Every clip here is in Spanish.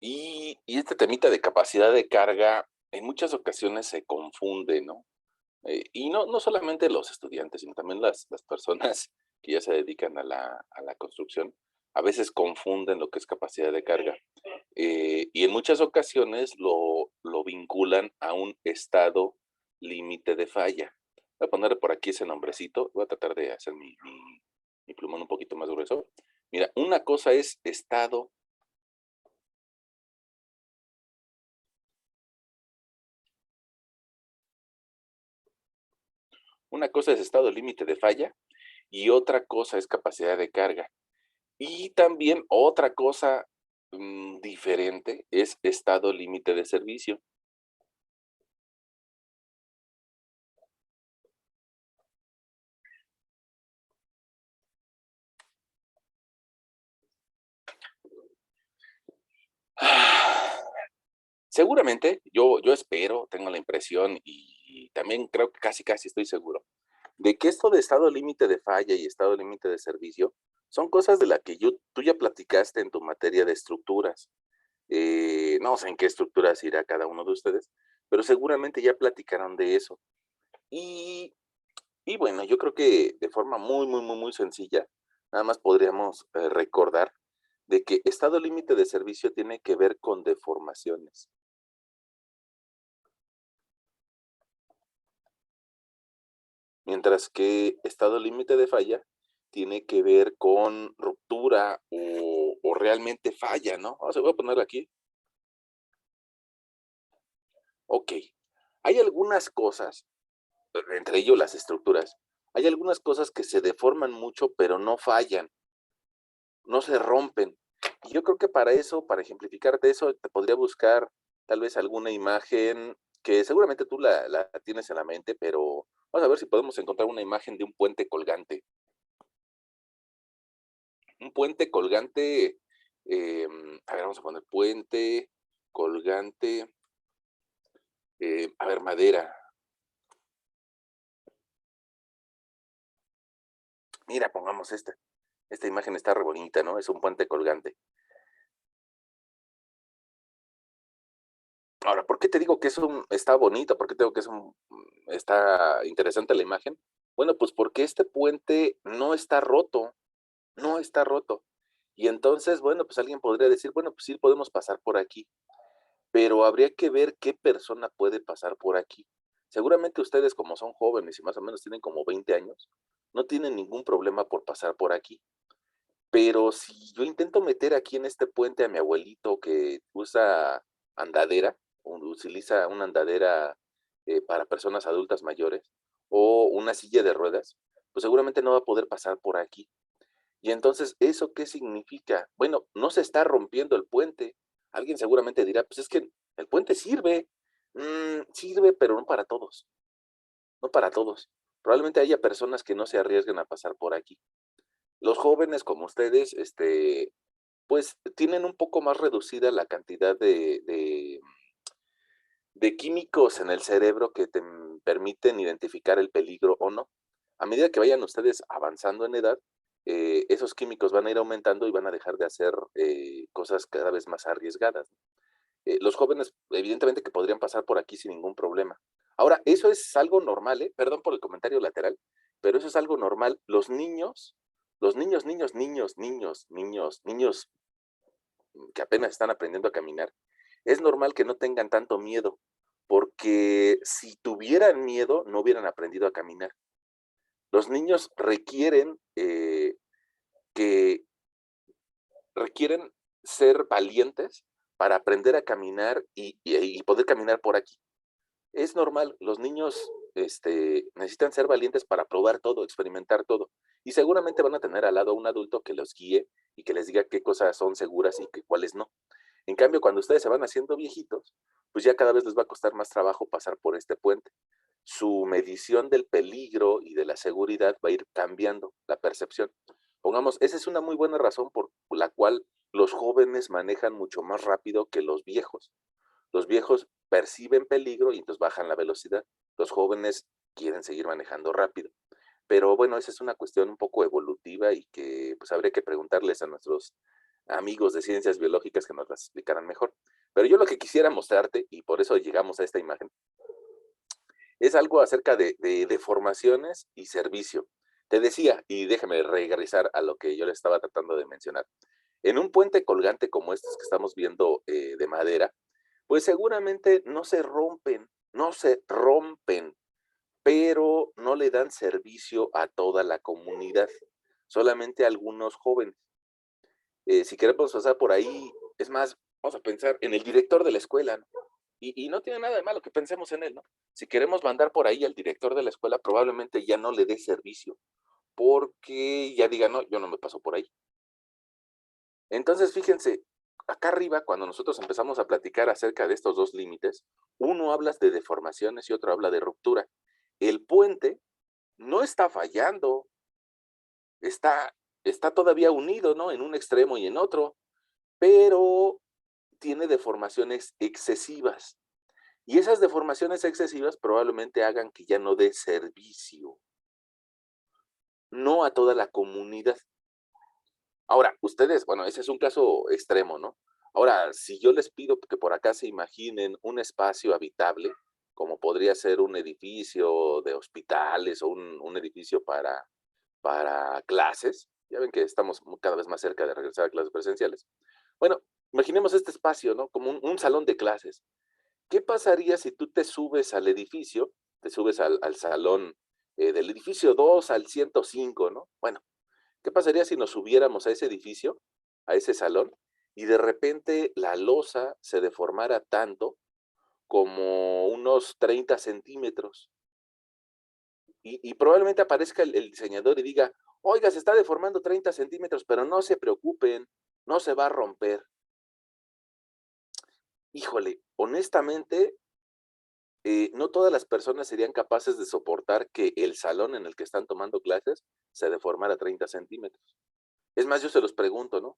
Y este temita de capacidad de carga en muchas ocasiones se confunde, ¿no? Y no solamente los estudiantes, sino también las personas que ya se dedican a la construcción, a veces confunden lo que es capacidad de carga, y en muchas ocasiones lo vinculan a un estado límite de falla. Voy a ponerle por aquí ese nombrecito, voy a tratar de hacer mi plumón un poquito más grueso. Mira, una cosa es estado. Una cosa es estado límite de falla y otra cosa es capacidad de carga. Y también otra cosa, diferente es estado límite de servicio. Seguramente, yo espero, tengo la impresión y también creo que casi, casi estoy seguro, de que esto de estado límite de falla y estado límite de servicio son cosas de las que tú ya platicaste en tu materia de estructuras. No sé en qué estructuras irá cada uno de ustedes, pero seguramente ya platicaron de eso. Y Y bueno, yo creo que de forma muy, muy, muy, muy sencilla, nada más podríamos recordar de que estado límite de servicio tiene que ver con deformaciones, mientras que estado límite de falla tiene que ver con ruptura o realmente falla, ¿no? Voy a ponerlo aquí. Ok, hay algunas cosas, entre ellos las estructuras, hay algunas cosas que se deforman mucho, pero no fallan, no se rompen. Y yo creo que para eso, para ejemplificarte eso, te podría buscar tal vez alguna imagen que seguramente tú la tienes en la mente, pero vamos a ver si podemos encontrar una imagen de un puente colgante. Un puente colgante, a ver, vamos a poner puente, colgante, a ver, madera. Mira, pongamos esta. Esta imagen está re bonita, ¿no? Es un puente colgante. Ahora, ¿por qué te digo que está bonito? ¿Por qué te digo que está interesante la imagen? Bueno, pues porque este puente no está roto, no está roto. Y entonces, bueno, pues alguien podría decir, bueno, pues sí podemos pasar por aquí, pero habría que ver qué persona puede pasar por aquí. Seguramente ustedes, como son jóvenes y más o menos tienen como 20 años, no tienen ningún problema por pasar por aquí. Pero si yo intento meter aquí en este puente a mi abuelito que usa andadera, o utiliza una andadera, para personas adultas mayores, o una silla de ruedas, pues seguramente no va a poder pasar por aquí. Y entonces, ¿eso qué significa? Bueno, no se está rompiendo el puente. Alguien seguramente dirá, pues es que el puente sirve. Sirve, pero no para todos, no para todos. Probablemente haya personas que no se arriesguen a pasar por aquí. Los jóvenes como ustedes, pues tienen un poco más reducida la cantidad de químicos en el cerebro que te permiten identificar el peligro o no. A medida que vayan ustedes avanzando en edad, esos químicos van a ir aumentando y van a dejar de hacer cosas cada vez más arriesgadas. Los jóvenes, evidentemente que podrían pasar por aquí sin ningún problema. Ahora, eso es algo normal, ¿eh? Perdón por el comentario lateral, pero eso es algo normal. Los niños, niños, niños, niños, niños, niños que apenas están aprendiendo a caminar, es normal que no tengan tanto miedo, porque si tuvieran miedo, no hubieran aprendido a caminar. Los niños que requieren ser valientes para aprender a caminar y poder caminar por aquí. Es normal, los niños, necesitan ser valientes para probar todo, experimentar todo. Y seguramente van a tener al lado a un adulto que los guíe y que les diga qué cosas son seguras y cuáles no. En cambio, cuando ustedes se van haciendo viejitos, pues ya cada vez les va a costar más trabajo pasar por este puente. Su medición del peligro y de la seguridad va a ir cambiando, la percepción. Pongamos, esa es una muy buena razón por la cual los jóvenes manejan mucho más rápido que los viejos. Los viejos perciben peligro y entonces bajan la velocidad. Los jóvenes quieren seguir manejando rápido. Pero bueno, esa es una cuestión un poco evolutiva y que pues habría que preguntarles amigos de ciencias biológicas que nos las explicaran mejor. Pero yo lo que quisiera mostrarte, y por eso llegamos a esta imagen, es algo acerca de deformaciones y servicio. Te decía, y déjame regresar a lo que yo le estaba tratando de mencionar. En un puente colgante como estos que estamos viendo de madera, pues seguramente no se rompen, pero no le dan servicio a toda la comunidad, solamente a algunos jóvenes. Si queremos pasar por ahí, es más, vamos a pensar en el director de la escuela, ¿no? Y no tiene nada de malo que pensemos en él, ¿no? Si queremos mandar por ahí al director de la escuela, probablemente ya no le dé servicio, porque ya diga, no, yo no me paso por ahí. Entonces, fíjense, acá arriba, cuando nosotros empezamos a platicar acerca de estos dos límites, uno habla de deformaciones y otro habla de ruptura. El puente no está fallando, está, está todavía unido, ¿no? En un extremo y en otro, pero tiene deformaciones excesivas. Y esas deformaciones excesivas probablemente hagan que ya no dé servicio, no a toda la comunidad. Ahora, ustedes, bueno, ese es un caso extremo, ¿no? Ahora, si yo les pido que por acá se imaginen un espacio habitable, como podría ser un edificio de hospitales o un edificio para clases, ya ven que estamos cada vez más cerca de regresar a clases presenciales. Bueno, imaginemos este espacio, ¿no? Como un salón de clases. ¿Qué pasaría si tú te subes al edificio, te subes al salón del edificio 2 al 105, ¿no? Bueno, ¿qué pasaría si nos subiéramos a ese edificio, a ese salón, y de repente la losa se deformara tanto como unos 30 centímetros? Y probablemente aparezca el diseñador y diga, oiga, se está deformando 30 centímetros, pero no se preocupen, no se va a romper. Híjole, honestamente, no todas las personas serían capaces de soportar que el salón en el que están tomando clases se deformara 30 centímetros. Es más, yo se los pregunto, ¿no?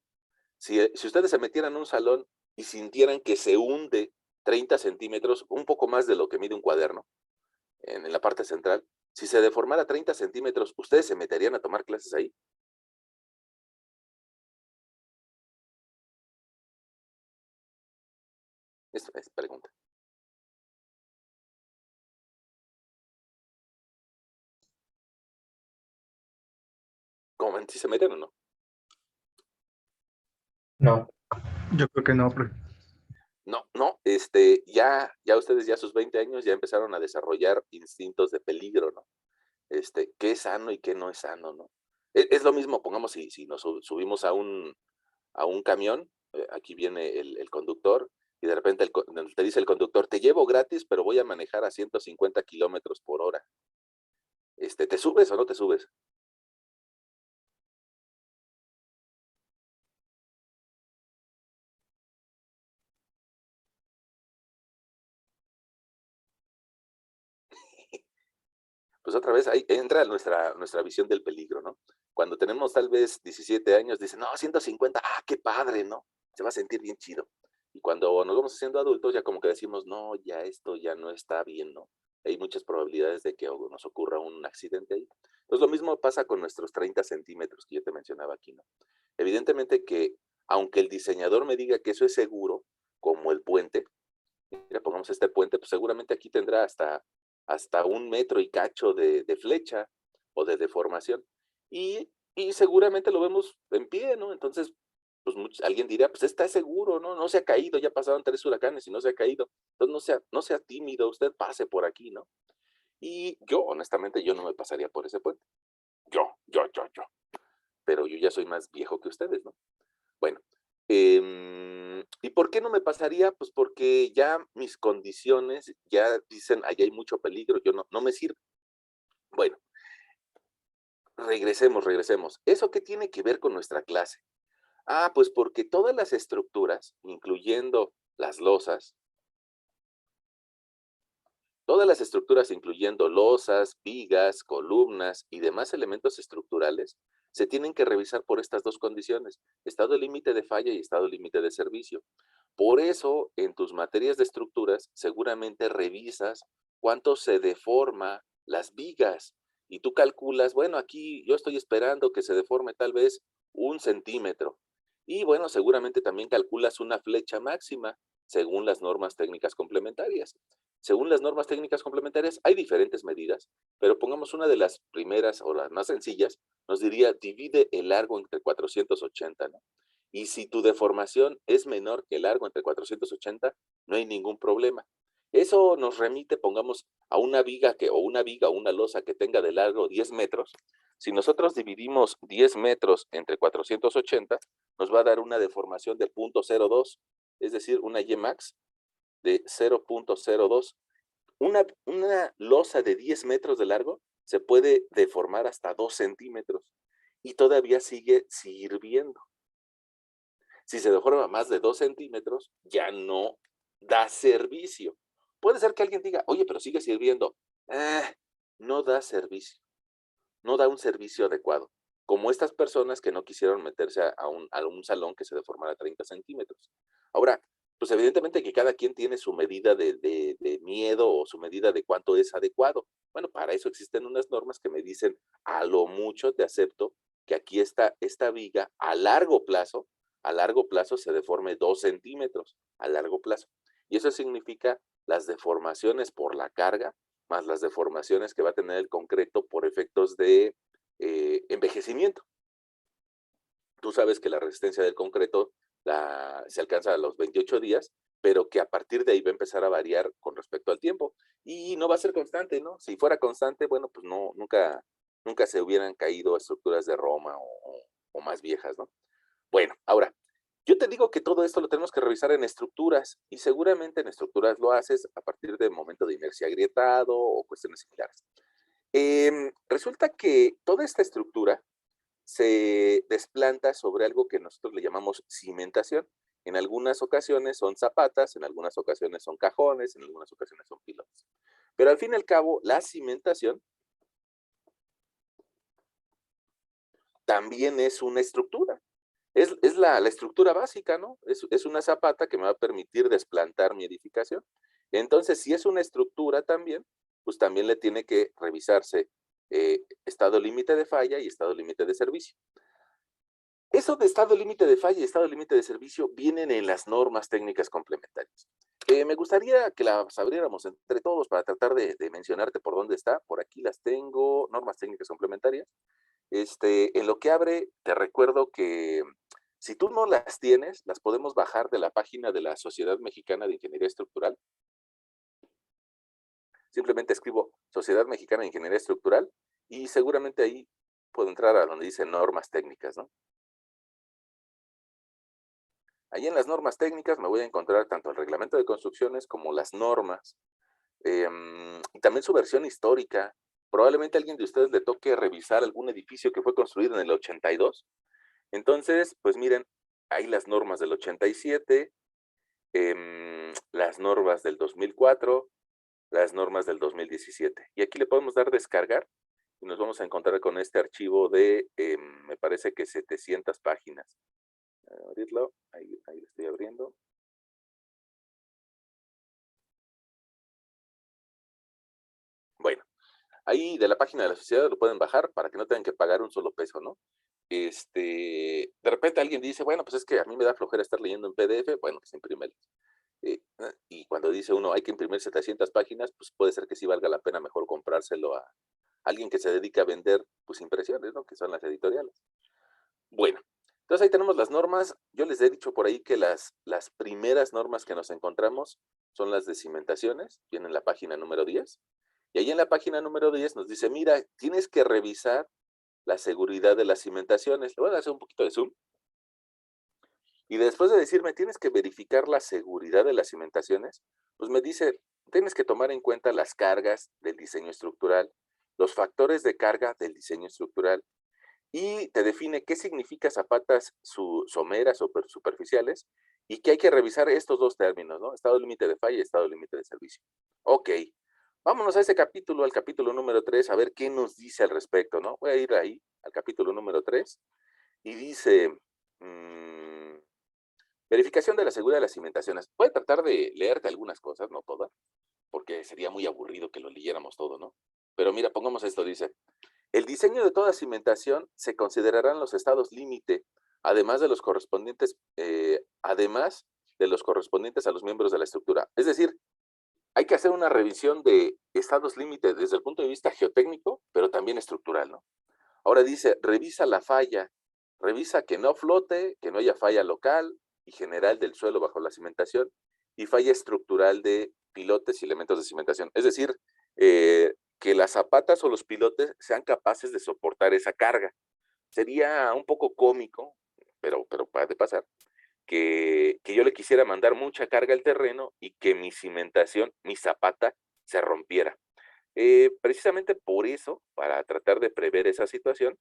Si ustedes se metieran a un salón y sintieran que se hunde 30 centímetros, un poco más de lo que mide un cuaderno, en la parte central, si se deformara 30 centímetros, ¿ustedes se meterían a tomar clases ahí? Es pregunta. ¿Cómo ven? ¿Si se meten o no? No, yo creo que no, porque No, no, ya ustedes ya a sus 20 años ya empezaron a desarrollar instintos de peligro, ¿no? Qué es sano y qué no es sano, ¿no? Es lo mismo, pongamos, si nos subimos a un camión, aquí viene el conductor, y de repente te dice el conductor, te llevo gratis, pero voy a manejar a 150 kilómetros por hora. ¿Te subes o no te subes? Pues otra vez ahí entra nuestra visión del peligro, ¿no? Cuando tenemos tal vez 17 años, dicen, no, 150, qué padre, ¿no? Se va a sentir bien chido. Y cuando nos vamos haciendo adultos, ya como que decimos, no, ya esto ya no está bien, ¿no? Hay muchas probabilidades de que nos ocurra un accidente ahí. Pues lo mismo pasa con nuestros 30 centímetros que yo te mencionaba aquí, ¿no? Evidentemente que, aunque el diseñador me diga que eso es seguro, como el puente, mira, pongamos este puente, pues seguramente aquí tendrá hasta un metro y cacho de flecha o de deformación. Y seguramente lo vemos en pie, ¿no? Entonces, pues alguien dirá, pues está seguro, ¿no? No se ha caído, ya pasaron 3 huracanes y no se ha caído. Entonces no sea tímido, usted pase por aquí, ¿no? Y yo, honestamente, yo no me pasaría por ese puente. Yo. Pero yo ya soy más viejo que ustedes, ¿no? Bueno, ¿y por qué no me pasaría? Pues porque ya mis condiciones ya dicen, allá hay mucho peligro, yo no me sirve. Bueno, regresemos. ¿Eso qué tiene que ver con nuestra clase? Pues porque todas las estructuras, incluyendo las losas, todas las estructuras, incluyendo losas, vigas, columnas y demás elementos estructurales, se tienen que revisar por estas dos condiciones, estado límite de falla y estado límite de servicio. Por eso, en tus materias de estructuras, seguramente revisas cuánto se deforma las vigas y tú calculas, bueno, aquí yo estoy esperando que se deforme tal vez 1 centímetro. Y bueno, seguramente también calculas una flecha máxima según las normas técnicas complementarias. Según las normas técnicas complementarias hay diferentes medidas, pero pongamos una de las primeras o las más sencillas, nos diría divide el largo entre 480, ¿no? Y si tu deformación es menor que el largo entre 480, no hay ningún problema. Eso nos remite, pongamos, a una viga o una losa que tenga de largo 10 metros. Si nosotros dividimos 10 metros entre 480, nos va a dar una deformación de 0.02, es decir, una Y max de 0.02. Una losa de 10 metros de largo se puede deformar hasta 2 centímetros y todavía sigue sirviendo. Si se deforma más de 2 centímetros, ya no da servicio. Puede ser que alguien diga, oye, pero sigue sirviendo. No da servicio, no da un servicio adecuado. Como estas personas que no quisieron meterse a un salón que se deformara 30 centímetros. Ahora, pues evidentemente que cada quien tiene su medida de miedo o su medida de cuánto es adecuado. Bueno, para eso existen unas normas que me dicen, a lo mucho te acepto que aquí está esta viga a largo plazo se deforme 2 centímetros, a largo plazo. Y eso significa las deformaciones por la carga, más las deformaciones que va a tener el concreto por efectos de envejecimiento. Tú sabes que la resistencia del concreto se alcanza a los 28 días, pero que a partir de ahí va a empezar a variar con respecto al tiempo. Y no va a ser constante, ¿no? Si fuera constante, bueno, pues no, nunca se hubieran caído estructuras de Roma o más viejas, ¿no? Bueno, ahora, yo te digo que todo esto lo tenemos que revisar en estructuras y seguramente en estructuras lo haces a partir del momento de inercia agrietado o cuestiones similares. Resulta que toda esta estructura se desplanta sobre algo que nosotros le llamamos cimentación. En algunas ocasiones son zapatas, en algunas ocasiones son cajones, en algunas ocasiones son pilotes. Pero al fin y al cabo, la cimentación también es una estructura. Es la estructura básica, ¿no? Es una zapata que me va a permitir desplantar mi edificación. Entonces, si es una estructura también, pues también le tiene que revisarse estado límite de falla y estado límite de servicio. Eso de estado límite de falla y estado límite de servicio vienen en las normas técnicas complementarias. Me gustaría que las abriéramos entre todos para tratar de mencionarte por dónde está. Por aquí las tengo, normas técnicas complementarias. En lo que abre, te recuerdo que si tú no las tienes, las podemos bajar de la página de la Sociedad Mexicana de Ingeniería Estructural. Simplemente escribo Sociedad Mexicana de Ingeniería Estructural y seguramente ahí puedo entrar a donde dice normas técnicas, ¿no? Ahí en las normas técnicas me voy a encontrar tanto el reglamento de construcciones como las normas, y también su versión histórica. Probablemente a alguien de ustedes le toque revisar algún edificio que fue construido en el 82. Entonces, pues miren, hay las normas del 87, las normas del 2004, las normas del 2017. Y aquí le podemos dar descargar y nos vamos a encontrar con este archivo de, me parece que 700 páginas. Abrirlo, ahí lo estoy abriendo. Bueno, ahí de la página de la sociedad lo pueden bajar para que no tengan que pagar un solo peso, ¿no? De repente alguien dice, bueno, pues es que a mí me da flojera estar leyendo en PDF, bueno, pues imprímelos. Y cuando dice uno, hay que imprimir 700 páginas, pues puede ser que sí valga la pena mejor comprárselo a alguien que se dedica a vender, pues impresiones, ¿no? Que son las editoriales. Bueno, entonces ahí tenemos las normas. Yo les he dicho por ahí que las primeras normas que nos encontramos son las de cimentaciones, viene en la página número 10. Y ahí en la página número 10 nos dice, mira, tienes que revisar la seguridad de las cimentaciones. Le voy a hacer un poquito de zoom. Y después de decirme, tienes que verificar la seguridad de las cimentaciones, pues me dice, tienes que tomar en cuenta las cargas del diseño estructural, los factores de carga del diseño estructural, y te define qué significa zapatas someras o superficiales, y que hay que revisar estos dos términos, ¿no? Estado límite de falla y estado límite de servicio. Ok, vámonos a ese capítulo, al capítulo número 3, a ver qué nos dice al respecto, ¿no? Voy a ir ahí, al capítulo número 3, y dice, verificación de la seguridad de las cimentaciones. Voy a tratar de leerte algunas cosas, no todas, porque sería muy aburrido que lo leyéramos todo, ¿no? Pero mira, pongamos esto, dice, el diseño de toda cimentación se considerarán los estados límite además de los correspondientes, a los miembros de la estructura. Es decir, hay que hacer una revisión de estados límite desde el punto de vista geotécnico, pero también estructural, ¿no? Ahora dice, revisa la falla, revisa que no flote, que no haya falla local y general del suelo bajo la cimentación y falla estructural de pilotes y elementos de cimentación. Es decir, que las zapatas o los pilotes sean capaces de soportar esa carga. Sería un poco cómico, pero puede pasar, que yo le quisiera mandar mucha carga al terreno y que mi cimentación, mi zapata, se rompiera. Precisamente por eso, para tratar de prever esa situación,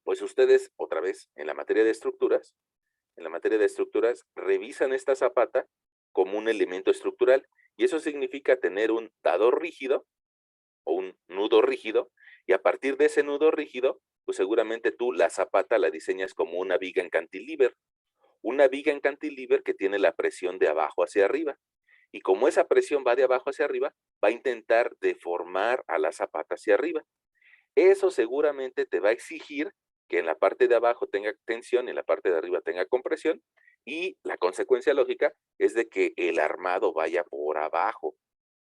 pues ustedes, otra vez, en la materia de estructuras, revisan esta zapata como un elemento estructural. Y eso significa tener un dado rígido o un nudo rígido, y a partir de ese nudo rígido, pues seguramente tú la zapata la diseñas como una viga en cantilever que tiene la presión de abajo hacia arriba. Y como esa presión va de abajo hacia arriba, va a intentar deformar a la zapata hacia arriba. Eso seguramente te va a exigir que en la parte de abajo tenga tensión y en la parte de arriba tenga compresión, y la consecuencia lógica es de que el armado vaya por abajo,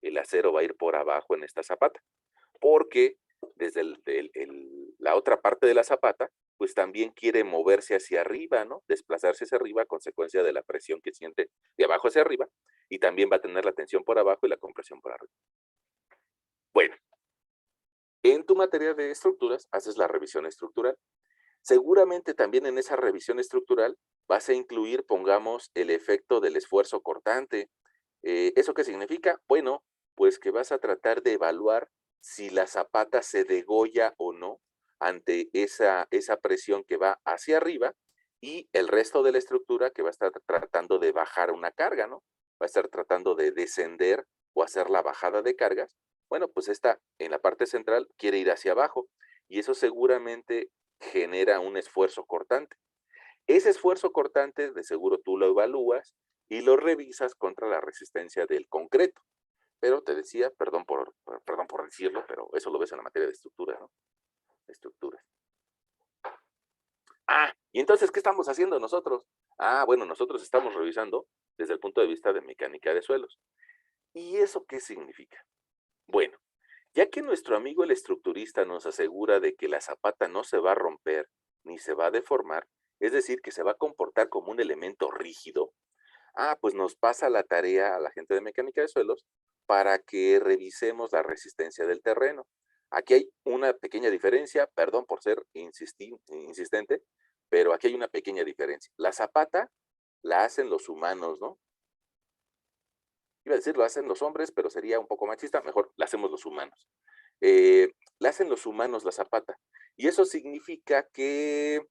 el acero va a ir por abajo en esta zapata, porque desde la otra parte de la zapata, pues también quiere moverse hacia arriba, ¿no? Desplazarse hacia arriba a consecuencia de la presión que siente de abajo hacia arriba, y también va a tener la tensión por abajo y la compresión por arriba. Bueno, en tu materia de estructuras haces la revisión estructural. Seguramente también en esa revisión estructural vas a incluir, pongamos, el efecto del esfuerzo cortante. ¿Eso qué significa? Bueno, pues que vas a tratar de evaluar si la zapata se degolla o no ante esa presión que va hacia arriba, y el resto de la estructura que va a estar tratando de bajar una carga, ¿no? Va a estar tratando de descender o hacer la bajada de cargas. Bueno, pues esta en la parte central quiere ir hacia abajo, y eso seguramente genera un esfuerzo cortante. Ese esfuerzo cortante de seguro tú lo evalúas y lo revisas contra la resistencia del concreto. Pero te decía, perdón por decirlo, pero eso lo ves en la materia de estructura, ¿no? Estructuras. ¿Y entonces qué estamos haciendo nosotros? Bueno, nosotros estamos revisando desde el punto de vista de mecánica de suelos. ¿Y eso qué significa? Bueno, ya que nuestro amigo el estructurista nos asegura de que la zapata no se va a romper ni se va a deformar, es decir, que se va a comportar como un elemento rígido, pues nos pasa la tarea a la gente de mecánica de suelos para que revisemos la resistencia del terreno. Aquí hay una pequeña diferencia, perdón por ser insistente, pero aquí hay una pequeña diferencia. La zapata la hacen los humanos, ¿no? Iba a decir lo hacen los hombres, pero sería un poco machista, mejor la hacemos los humanos. La hacen los humanos la zapata. Y eso significa que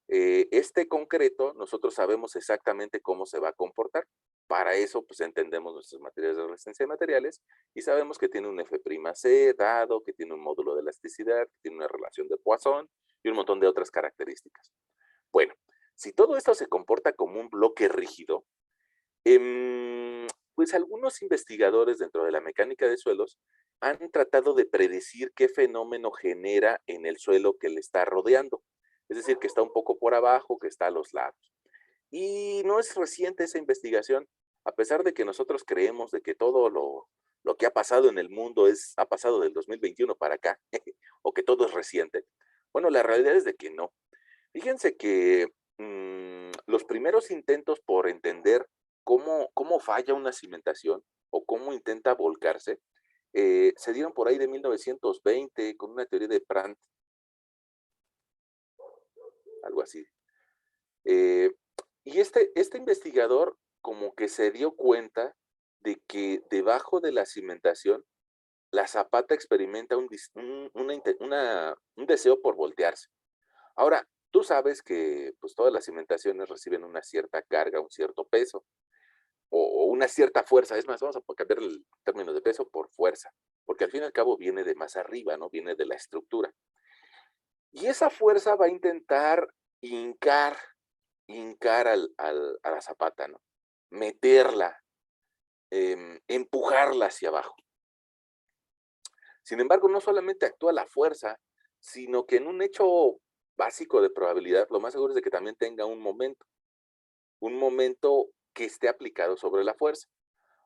este concreto, nosotros sabemos exactamente cómo se va a comportar. Para eso, pues entendemos nuestras materias de resistencia de materiales y sabemos que tiene un F'C dado, que tiene un módulo de elasticidad, que tiene una relación de Poisson y un montón de otras características. Bueno, si todo esto se comporta como un bloque rígido, pues algunos investigadores dentro de la mecánica de suelos han tratado de predecir qué fenómeno genera en el suelo que le está rodeando. Es decir, que está un poco por abajo, que está a los lados. Y no es reciente esa investigación, a pesar de que nosotros creemos de que todo lo que ha pasado en el mundo ha pasado del 2021 para acá, o que todo es reciente. Bueno, la realidad es de que no. Fíjense que los primeros intentos por entender cómo falla una cimentación o cómo intenta volcarse, se dieron por ahí de 1920 con una teoría de Brandt, algo así. Eh, y este investigador como que se dio cuenta de que debajo de la cimentación, la zapata experimenta un deseo por voltearse. Ahora, tú sabes que pues, todas las cimentaciones reciben una cierta carga, un cierto peso, o una cierta fuerza. Es más, vamos a cambiar el término de peso por fuerza, porque al fin y al cabo viene de más arriba, ¿no? Viene de la estructura. Y esa fuerza va a intentar hincar, a la zapata, ¿no? Meterla, empujarla hacia abajo. Sin embargo, no solamente actúa la fuerza, sino que en un hecho básico de probabilidad, lo más seguro es de que también tenga un momento que esté aplicado sobre la fuerza.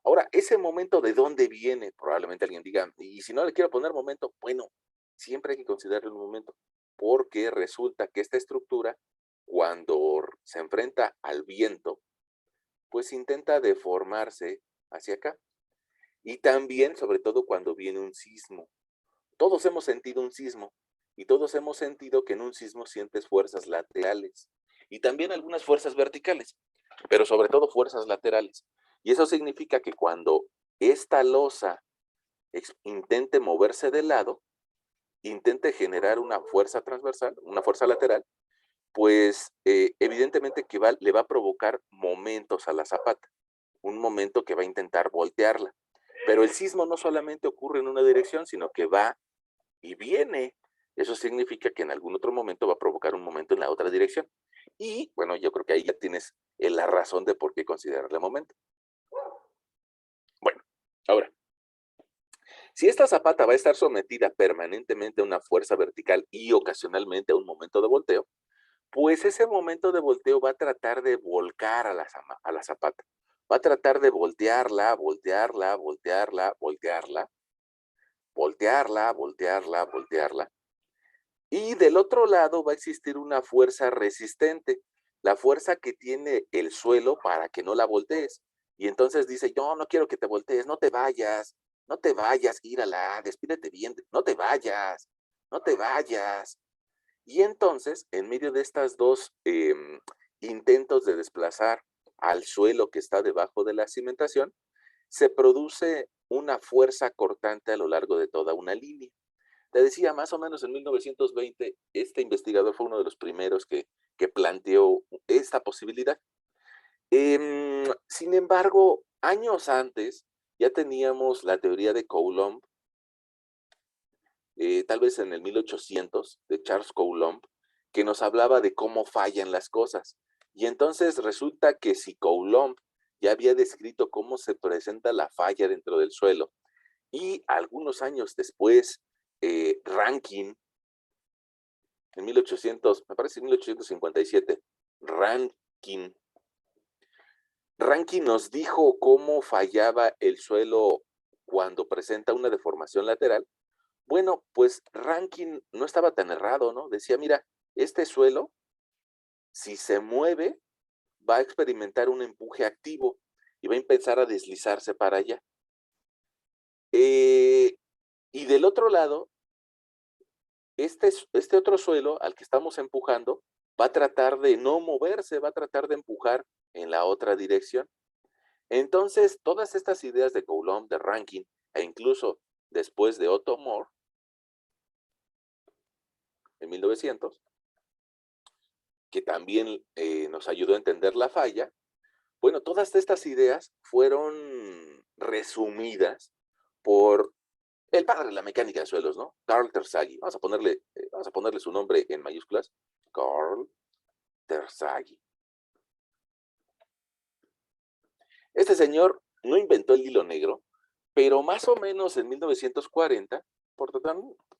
Ahora, ese momento, ¿de dónde viene? Probablemente alguien diga, y si no le quiero poner momento, bueno, siempre hay que considerar un momento, porque resulta que esta estructura, cuando se enfrenta al viento, pues intenta deformarse hacia acá. Y también, sobre todo, cuando viene un sismo. Todos hemos sentido un sismo y todos hemos sentido que en un sismo sientes fuerzas laterales y también algunas fuerzas verticales, pero sobre todo fuerzas laterales. Y eso significa que cuando esta losa intente moverse de lado, intente generar una fuerza transversal, una fuerza lateral, pues evidentemente que le va a provocar momentos a la zapata, un momento que va a intentar voltearla. Pero el sismo no solamente ocurre en una dirección, sino que va y viene. Eso significa que en algún otro momento va a provocar un momento en la otra dirección. Y bueno, yo creo que ahí ya tienes la razón de por qué considerarle momento. Bueno, ahora, si esta zapata va a estar sometida permanentemente a una fuerza vertical y ocasionalmente a un momento de volteo, pues ese momento de volteo va a tratar de volcar a la zapata. Va a tratar de voltearla, voltearla, voltearla, voltearla, voltearla, voltearla, voltearla. Y del otro lado va a existir una fuerza resistente, la fuerza que tiene el suelo para que no la voltees. Y entonces dice, yo no quiero que te voltees, no te vayas, no te vayas, írala, despídete bien, no te vayas, no te vayas. Y entonces, en medio de estas dos intentos de desplazar al suelo que está debajo de la cimentación, se produce una fuerza cortante a lo largo de toda una línea. Te decía, más o menos en 1920, este investigador fue uno de los primeros que planteó esta posibilidad. Sin embargo, años antes ya teníamos la teoría de Coulomb, tal vez en el 1800, de Charles Coulomb, que nos hablaba de cómo fallan las cosas. Y entonces resulta que si Coulomb ya había descrito cómo se presenta la falla dentro del suelo, y algunos años después, Rankine, en 1800, me parece 1857, Rankine, Rankine nos dijo cómo fallaba el suelo cuando presenta una deformación lateral. Bueno, pues Rankine no estaba tan errado, ¿no? Decía, mira, este suelo, si se mueve, va a experimentar un empuje activo y va a empezar a deslizarse para allá. Y del otro lado, este otro suelo al que estamos empujando va a tratar de no moverse, va a tratar de empujar en la otra dirección. Entonces, todas estas ideas de Coulomb, de Rankine, e incluso después de Otto Moore, en 1900, que también nos ayudó a entender la falla, bueno, todas estas ideas fueron resumidas por el padre de la mecánica de suelos, ¿no? Carl Terzaghi. Vamos a ponerle su nombre en mayúsculas. Carl Terzaghi. Este señor no inventó el hilo negro, pero más o menos en 1940, por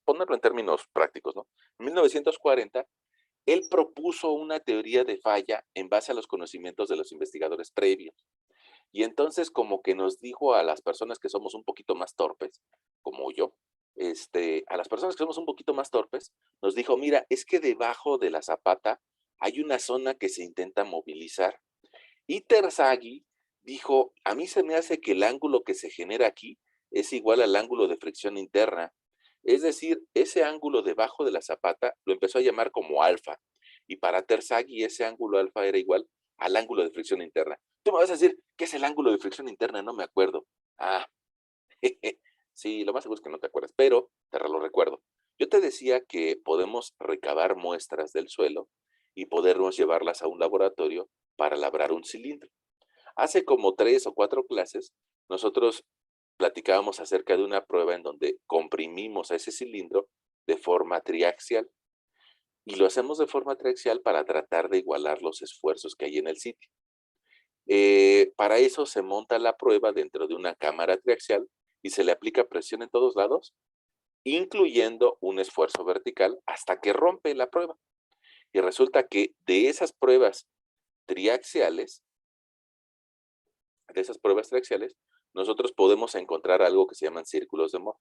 ponerlo en términos prácticos, ¿no? En 1940, él propuso una teoría de falla en base a los conocimientos de los investigadores previos. Y entonces como que nos dijo a las personas que somos un poquito más torpes, como yo, a las personas que somos un poquito más torpes, nos dijo, mira, es que debajo de la zapata hay una zona que se intenta movilizar. Y Terzaghi dijo, a mí se me hace que el ángulo que se genera aquí es igual al ángulo de fricción interna. Es decir, ese ángulo debajo de la zapata lo empezó a llamar como alfa. Y para Terzaghi ese ángulo alfa era igual al ángulo de fricción interna. Tú me vas a decir, ¿qué es el ángulo de fricción interna? No me acuerdo. Ah, sí, lo más seguro es que no te acuerdas, pero te lo recuerdo. Yo te decía que podemos recabar muestras del suelo y podernos llevarlas a un laboratorio para labrar un cilindro. Hace como 3 o 4 clases, nosotros platicábamos acerca de una prueba en donde comprimimos a ese cilindro de forma triaxial. Y lo hacemos de forma triaxial para tratar de igualar los esfuerzos que hay en el sitio. Para eso se monta la prueba dentro de una cámara triaxial y se le aplica presión en todos lados, incluyendo un esfuerzo vertical hasta que rompe la prueba. Y resulta que de esas pruebas triaxiales, nosotros podemos encontrar algo que se llaman círculos de Moore.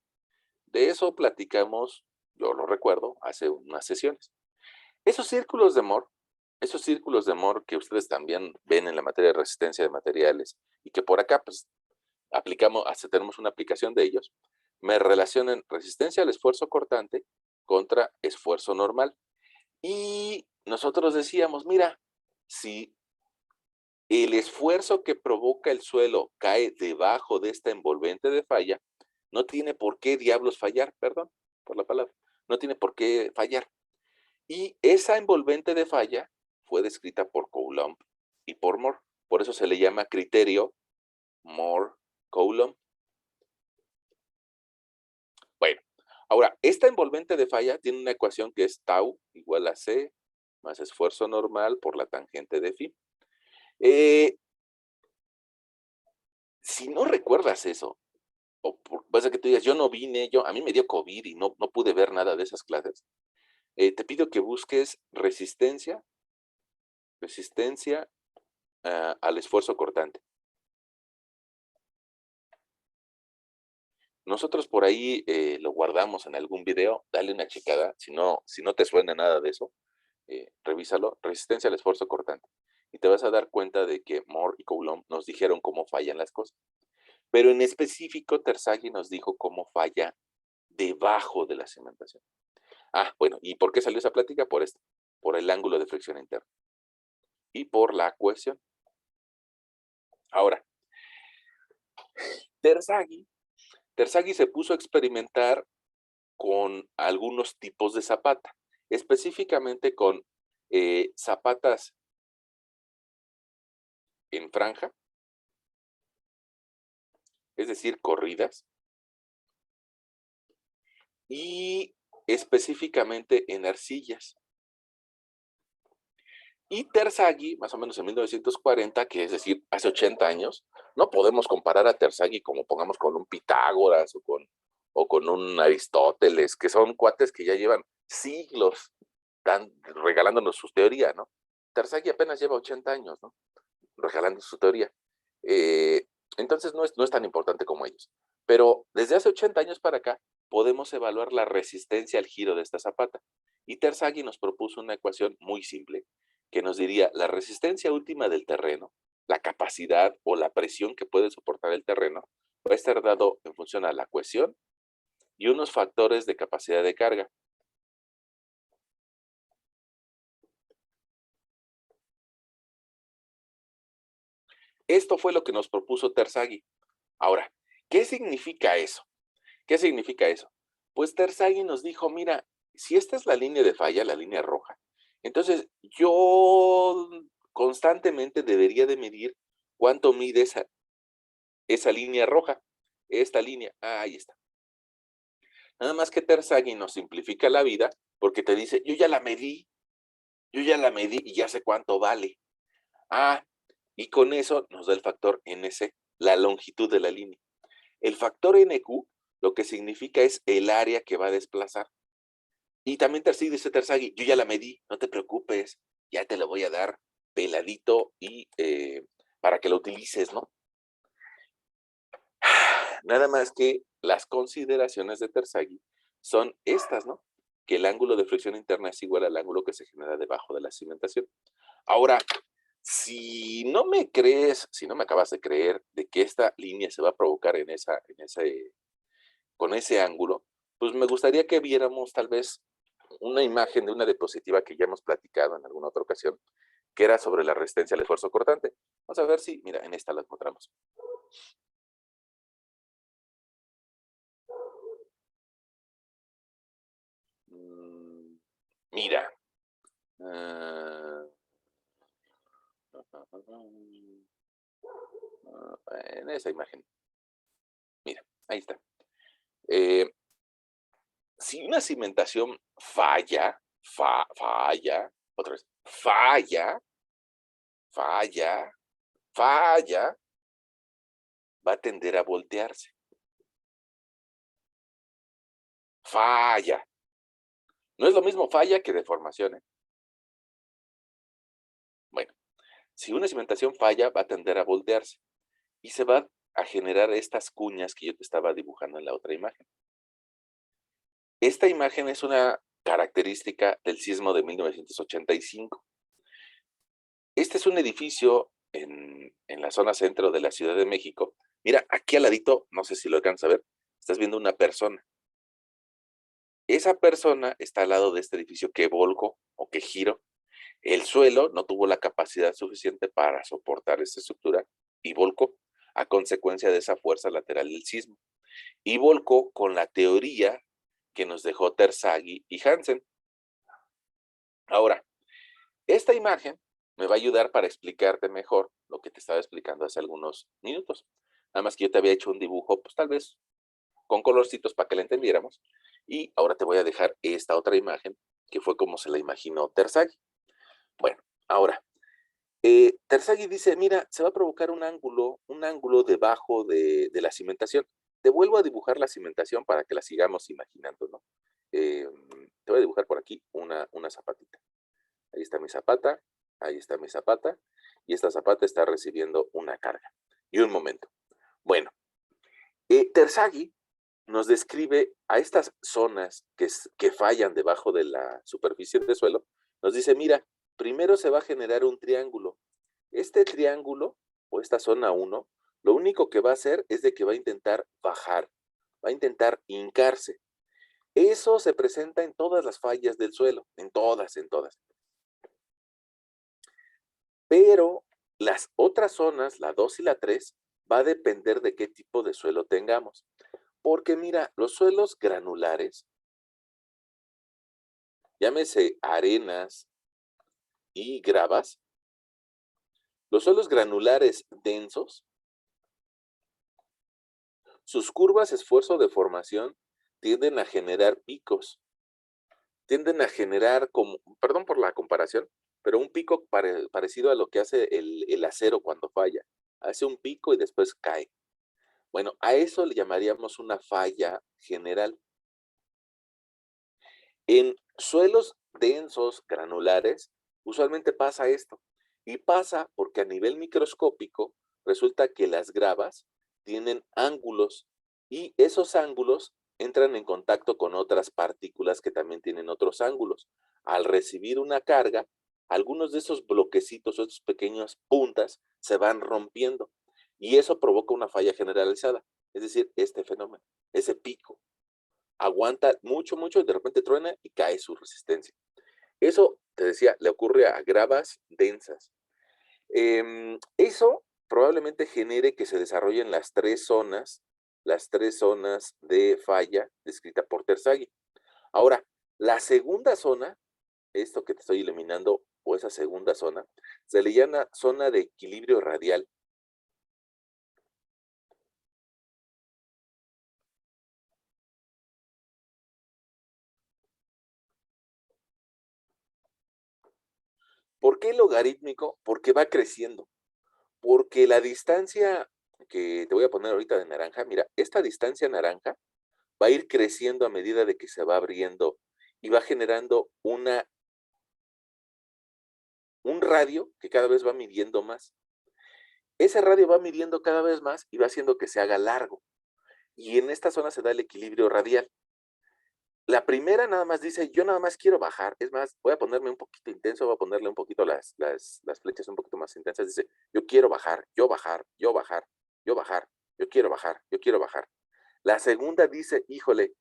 De eso platicamos, yo lo recuerdo, hace unas sesiones. Esos círculos de Moore, esos círculos de Moore que ustedes también ven en la materia de resistencia de materiales y que por acá pues aplicamos, hasta tenemos una aplicación de ellos, me relacionan resistencia al esfuerzo cortante contra esfuerzo normal. Y nosotros decíamos, mira, si el esfuerzo que provoca el suelo cae debajo de esta envolvente de falla, no tiene por qué diablos fallar, perdón por la palabra, no tiene por qué fallar. Y esa envolvente de falla fue descrita por Coulomb y por Moore. Por eso se le llama criterio Moore-Coulomb. Bueno, ahora, esta envolvente de falla tiene una ecuación que es tau igual a C más esfuerzo normal por la tangente de phi. Si no recuerdas eso, o pasa que tú digas, yo no vine, a mí me dio COVID y no pude ver nada de esas clases, te pido que busques resistencia al esfuerzo cortante. Nosotros por ahí lo guardamos en algún video, dale una checada, si no te suena nada de eso, revísalo, resistencia al esfuerzo cortante. Y te vas a dar cuenta de que Moore y Coulomb nos dijeron cómo fallan las cosas. Pero en específico, Terzaghi nos dijo cómo falla debajo de la cimentación. Ah, bueno, ¿y por qué salió esa plática? Por esto, por el ángulo de fricción interno y por la cohesión. Ahora, Terzaghi se puso a experimentar con algunos tipos de zapata, específicamente con zapatas en franja, es decir, corridas, y específicamente en arcillas. Y Terzaghi, más o menos en 1940, que es decir, hace 80 años, no podemos comparar a Terzaghi como pongamos con un Pitágoras o con un Aristóteles, que son cuates que ya llevan siglos regalándonos su teoría, ¿no? Terzaghi apenas lleva 80 años, ¿no? Regalando su teoría. Entonces no es tan importante como ellos. Pero desde hace 80 años para acá, podemos evaluar la resistencia al giro de esta zapata. Y Terzaghi nos propuso una ecuación muy simple, que nos diría la resistencia última del terreno, la capacidad o la presión que puede soportar el terreno, va a estar dado en función a la cohesión y unos factores de capacidad de carga. Esto fue lo que nos propuso Terzaghi. Ahora, ¿qué significa eso? ¿Qué significa eso? Pues Terzaghi nos dijo, mira, si esta es la línea de falla, la línea roja, entonces yo constantemente debería de medir cuánto mide esa línea roja, esta línea, ahí está. Nada más que Terzaghi nos simplifica la vida porque te dice, yo ya la medí y ya sé cuánto vale. Ah, y con eso nos da el factor NC, la longitud de la línea. El factor NQ lo que significa es el área que va a desplazar. Y también dice Terzaghi, yo ya la medí, no te preocupes, ya te lo voy a dar peladito y para que lo utilices, ¿no? Nada más que las consideraciones de Terzaghi son estas, ¿no? Que el ángulo de fricción interna es igual al ángulo que se genera debajo de la cimentación. Ahora, si no me crees, si no me acabas de creer de que esta línea se va a provocar con ese ángulo, pues me gustaría que viéramos tal vez una imagen de una diapositiva que ya hemos platicado en alguna otra ocasión, que era sobre la resistencia al esfuerzo cortante. Vamos a ver si, mira, en esta la encontramos. Mira. En esa imagen. Mira, ahí está. Si una cimentación falla, otra vez, falla, va a tender a voltearse. Falla. No es lo mismo falla que deformación, ¿eh? Si una cimentación falla, va a tender a voltearse y se va a generar estas cuñas que yo te estaba dibujando en la otra imagen. Esta imagen es una característica del sismo de 1985. Este es un edificio en la zona centro de la Ciudad de México. Mira, aquí al ladito, no sé si lo alcanzas a ver, estás viendo una persona. Esa persona está al lado de este edificio que volcó o que giró. El suelo no tuvo la capacidad suficiente para soportar esta estructura y volcó a consecuencia de esa fuerza lateral del sismo. Y volcó con la teoría que nos dejó Terzaghi y Hansen. Ahora, esta imagen me va a ayudar para explicarte mejor lo que te estaba explicando hace algunos minutos. Nada más que yo te había hecho un dibujo, pues tal vez con colorcitos para que la entendiéramos. Y ahora te voy a dejar esta otra imagen, que fue como se la imaginó Terzaghi. Bueno, ahora, Terzaghi dice, mira, se va a provocar un ángulo debajo de la cimentación. Te vuelvo a dibujar la cimentación para que la sigamos imaginando, ¿no? Te voy a dibujar por aquí una zapatita. Ahí está mi zapata, ahí está mi zapata, y esta zapata está recibiendo una carga. Y un momento. Bueno, Terzaghi nos describe a estas zonas que fallan debajo de la superficie del suelo. Nos dice, mira, primero se va a generar un triángulo. Este triángulo, o esta zona 1, lo único que va a hacer es de que va a intentar bajar, va a intentar hincarse. Eso se presenta en todas las fallas del suelo, en todas, en todas. Pero las otras zonas, la 2 y la 3, va a depender de qué tipo de suelo tengamos. Porque mira, los suelos granulares, llámese arenas y gravas, los suelos granulares densos, sus curvas esfuerzo de formación tienden a generar picos, tienden a generar, como, perdón por la comparación, pero un pico parecido a lo que hace el acero cuando falla. Hace un pico y después cae. Bueno, a eso le llamaríamos una falla general. En suelos densos, granulares, usualmente pasa esto. Y pasa porque a nivel microscópico resulta que las gravas tienen ángulos y esos ángulos entran en contacto con otras partículas que también tienen otros ángulos. Al recibir una carga, algunos de esos bloquecitos o esos pequeños puntas se van rompiendo y eso provoca una falla generalizada, es decir, este fenómeno, ese pico aguanta mucho, mucho y de repente truena y cae su resistencia. Eso, te decía, le ocurre a gravas densas. Eso probablemente genere que se desarrollen las tres zonas de falla descrita por Terzaghi. Ahora, la segunda zona, esto que te estoy iluminando, o esa segunda zona, se le llama zona de equilibrio radial. ¿Por qué logarítmico? Porque va creciendo. Porque la distancia que te voy a poner ahorita de naranja, mira, esta distancia naranja va a ir creciendo a medida de que se va abriendo y va generando un radio que cada vez va midiendo más. Ese radio va midiendo cada vez más y va haciendo que se haga largo. Y en esta zona se da el equilibrio radial. La primera nada más dice, yo nada más quiero bajar. Es más, voy a ponerme un poquito intenso, voy a ponerle un poquito las flechas un poquito más intensas. Dice, yo quiero bajar, yo bajar, yo bajar, yo bajar, yo quiero bajar, yo quiero bajar. La segunda dice, híjole,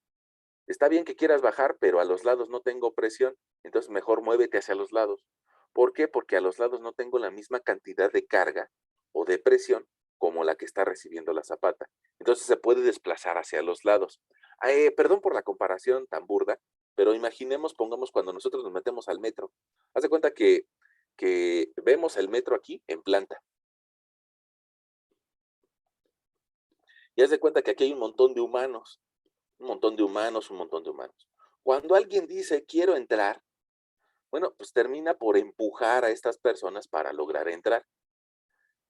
está bien que quieras bajar, pero a los lados no tengo presión, entonces mejor muévete hacia los lados. ¿Por qué? Porque a los lados no tengo la misma cantidad de carga o de presión como la que está recibiendo la zapata. Entonces se puede desplazar hacia los lados. Perdón por la comparación tan burda, pero imaginemos, pongamos cuando nosotros nos metemos al metro. Haz de cuenta que vemos el metro aquí en planta. Y haz de cuenta que aquí hay un montón de humanos, un montón de humanos, un montón de humanos. Cuando alguien dice quiero entrar, bueno, pues termina por empujar a estas personas para lograr entrar.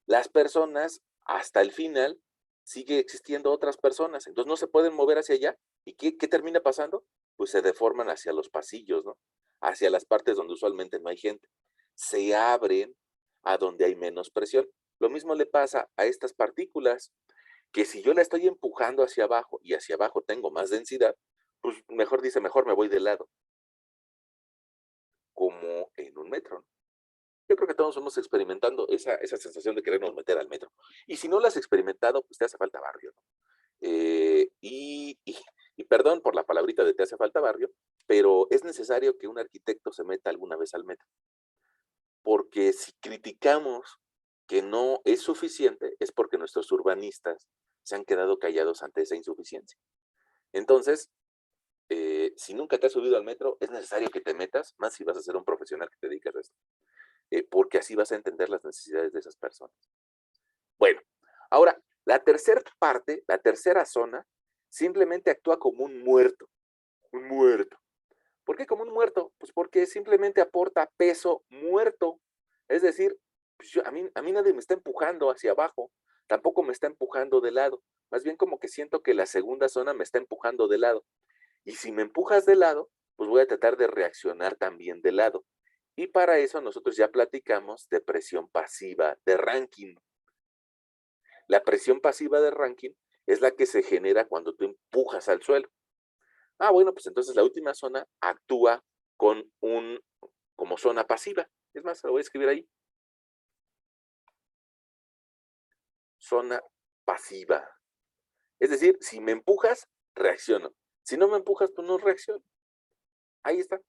Las personas, hasta el final, sigue existiendo otras personas, entonces no se pueden mover hacia allá. ¿Y qué termina pasando? Pues se deforman hacia los pasillos, ¿no? Hacia las partes donde usualmente no hay gente. Se abren, a donde hay menos presión. Lo mismo le pasa a estas partículas, que si yo la estoy empujando hacia abajo y hacia abajo tengo más densidad, pues mejor dice, mejor me voy de lado, como en un metro, ¿no? Yo creo que todos hemos experimentando esa sensación de querernos meter al metro. Y si no la has experimentado, pues te hace falta barrio, ¿no? Y perdón por la palabrita de te hace falta barrio, pero es necesario que un arquitecto se meta alguna vez al metro, porque si criticamos que no es suficiente, es porque nuestros urbanistas se han quedado callados ante esa insuficiencia. Entonces, si nunca te has subido al metro, es necesario que te metas, más si vas a ser un profesional que te dediques a esto, porque así vas a entender las necesidades de esas personas. Bueno, ahora, la tercera parte, la tercera zona, simplemente actúa como un muerto, un muerto. ¿Por qué como un muerto? Pues porque simplemente aporta peso muerto. Es decir, pues a mí nadie me está empujando hacia abajo, tampoco me está empujando de lado. Más bien como que siento que la segunda zona me está empujando de lado. Y si me empujas de lado, pues voy a tratar de reaccionar también de lado. Y para eso nosotros ya platicamos de presión pasiva de Rankine. La presión pasiva de Rankine es la que se genera cuando tú empujas al suelo. Ah, bueno, pues entonces la última zona actúa con como zona pasiva. Es más, lo voy a escribir ahí. Zona pasiva. Es decir, si me empujas, reacciono. Si no me empujas, pues no reacciono. Ahí está.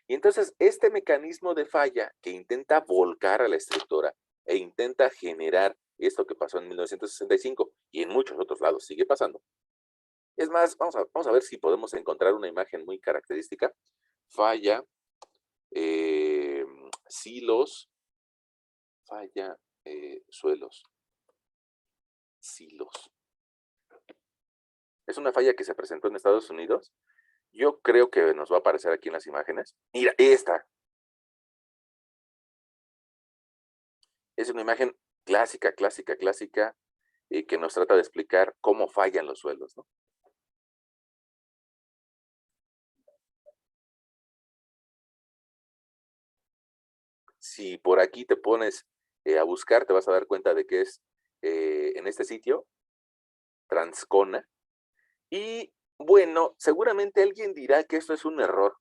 Y entonces este mecanismo de falla que intenta volcar a la estructura e intenta generar esto que pasó en 1965 y en muchos otros lados sigue pasando. Es más, vamos a ver si podemos encontrar una imagen muy característica. Falla, silos, falla, suelos, silos. Es una falla que se presentó en Estados Unidos. Yo creo que nos va a aparecer aquí en las imágenes. Mira, esta es una imagen clásica, clásica, clásica, que nos trata de explicar cómo fallan los suelos, ¿no? Si por aquí te pones a buscar, te vas a dar cuenta de que es en este sitio, Transcona. Y bueno, seguramente alguien dirá que esto es un error.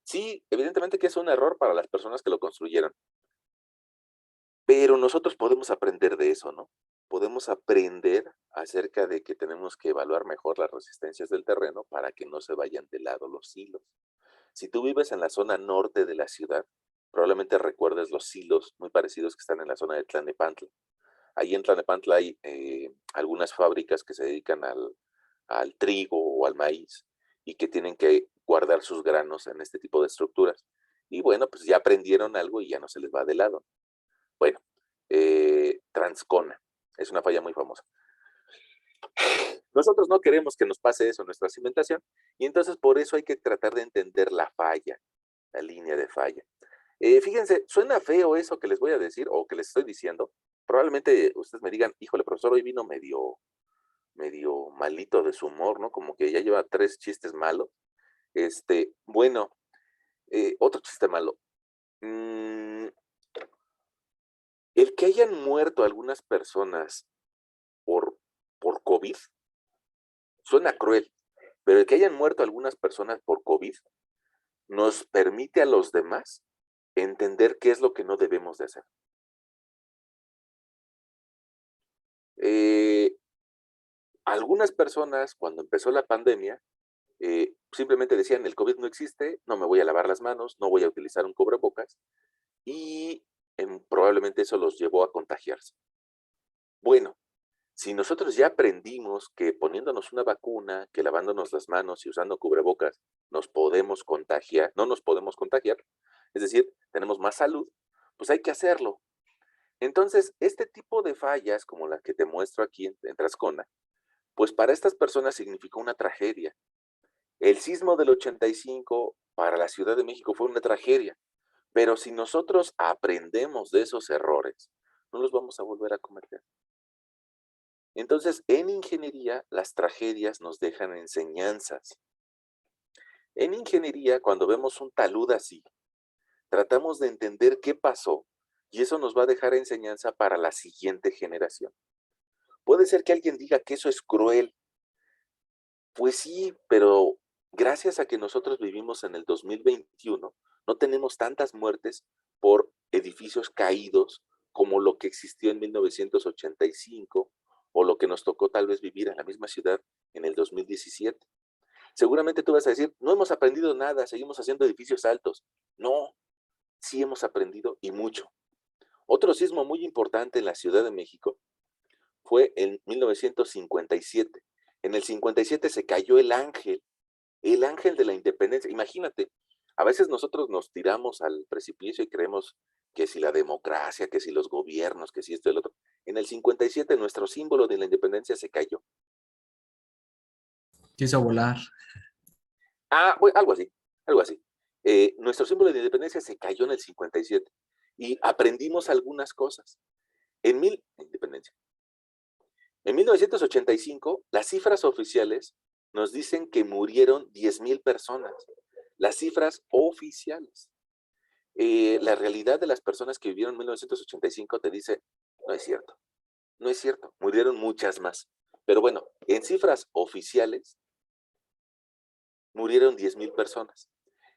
Sí, evidentemente que es un error para las personas que lo construyeron, pero nosotros podemos aprender de eso, ¿no? Podemos aprender acerca de que tenemos que evaluar mejor las resistencias del terreno para que no se vayan de lado los silos. Si tú vives en la zona norte de la ciudad, probablemente recuerdes los silos muy parecidos que están en la zona de Tlalnepantla. Ahí en Tlalnepantla hay algunas fábricas que se dedican al trigo o al maíz y que tienen que guardar sus granos en este tipo de estructuras. Y bueno, pues ya aprendieron algo y ya no se les va de lado. Bueno, Transcona es una falla muy famosa. Nosotros no queremos que nos pase eso en nuestra cimentación y entonces por eso hay que tratar de entender la falla, la línea de falla. Fíjense, suena feo eso que les voy a decir o que les estoy diciendo. Probablemente ustedes me digan, híjole, profesor, hoy vino medio malito de su humor, ¿no? Como que ya lleva 3 chistes malos. Bueno, otro chiste malo. Mm, el que hayan muerto algunas personas por, por COVID, suena cruel, pero el que hayan muerto algunas personas por COVID nos permite a los demás entender qué es lo que no debemos de hacer. Eh, Algunas personas, cuando empezó la pandemia, simplemente decían, el COVID no existe, no me voy a lavar las manos, no voy a utilizar un cubrebocas, y probablemente eso los llevó a contagiarse. Bueno, si nosotros ya aprendimos que poniéndonos una vacuna, que lavándonos las manos y usando cubrebocas, nos podemos contagiar, no nos podemos contagiar, es decir, tenemos más salud, pues hay que hacerlo. Entonces, este tipo de fallas, como la que te muestro aquí en Trascona, pues para estas personas significó una tragedia. El sismo del 85 para la Ciudad de México fue una tragedia, pero si nosotros aprendemos de esos errores, no los vamos a volver a cometer. Entonces, en ingeniería, las tragedias nos dejan enseñanzas. En ingeniería, cuando vemos un talud así, tratamos de entender qué pasó Y eso nos va a dejar enseñanza para la siguiente generación. Puede ser que alguien diga que eso es cruel. Pues sí, pero gracias a que nosotros vivimos en el 2021, no tenemos tantas muertes por edificios caídos como lo que existió en 1985 o lo que nos tocó tal vez vivir en la misma ciudad en el 2017. Seguramente tú vas a decir, no hemos aprendido nada, seguimos haciendo edificios altos. No, sí hemos aprendido y mucho. Otro sismo muy importante en la Ciudad de México fue en 1957. En el 57 se cayó el ángel de la independencia. Imagínate, a veces nosotros nos tiramos al precipicio y creemos que si la democracia, que si los gobiernos, que si esto y el otro. En el 57 nuestro símbolo de la independencia se cayó. Quiso volar. Ah, bueno, algo así, algo así. Nuestro símbolo de independencia se cayó en el 57 y aprendimos algunas cosas. Independencia. En 1985, las cifras oficiales nos dicen que murieron 10,000 personas. Las cifras oficiales. La realidad de las personas que vivieron en 1985 te dice, no es cierto, no es cierto, murieron muchas más. Pero bueno, en cifras oficiales, murieron 10,000 personas.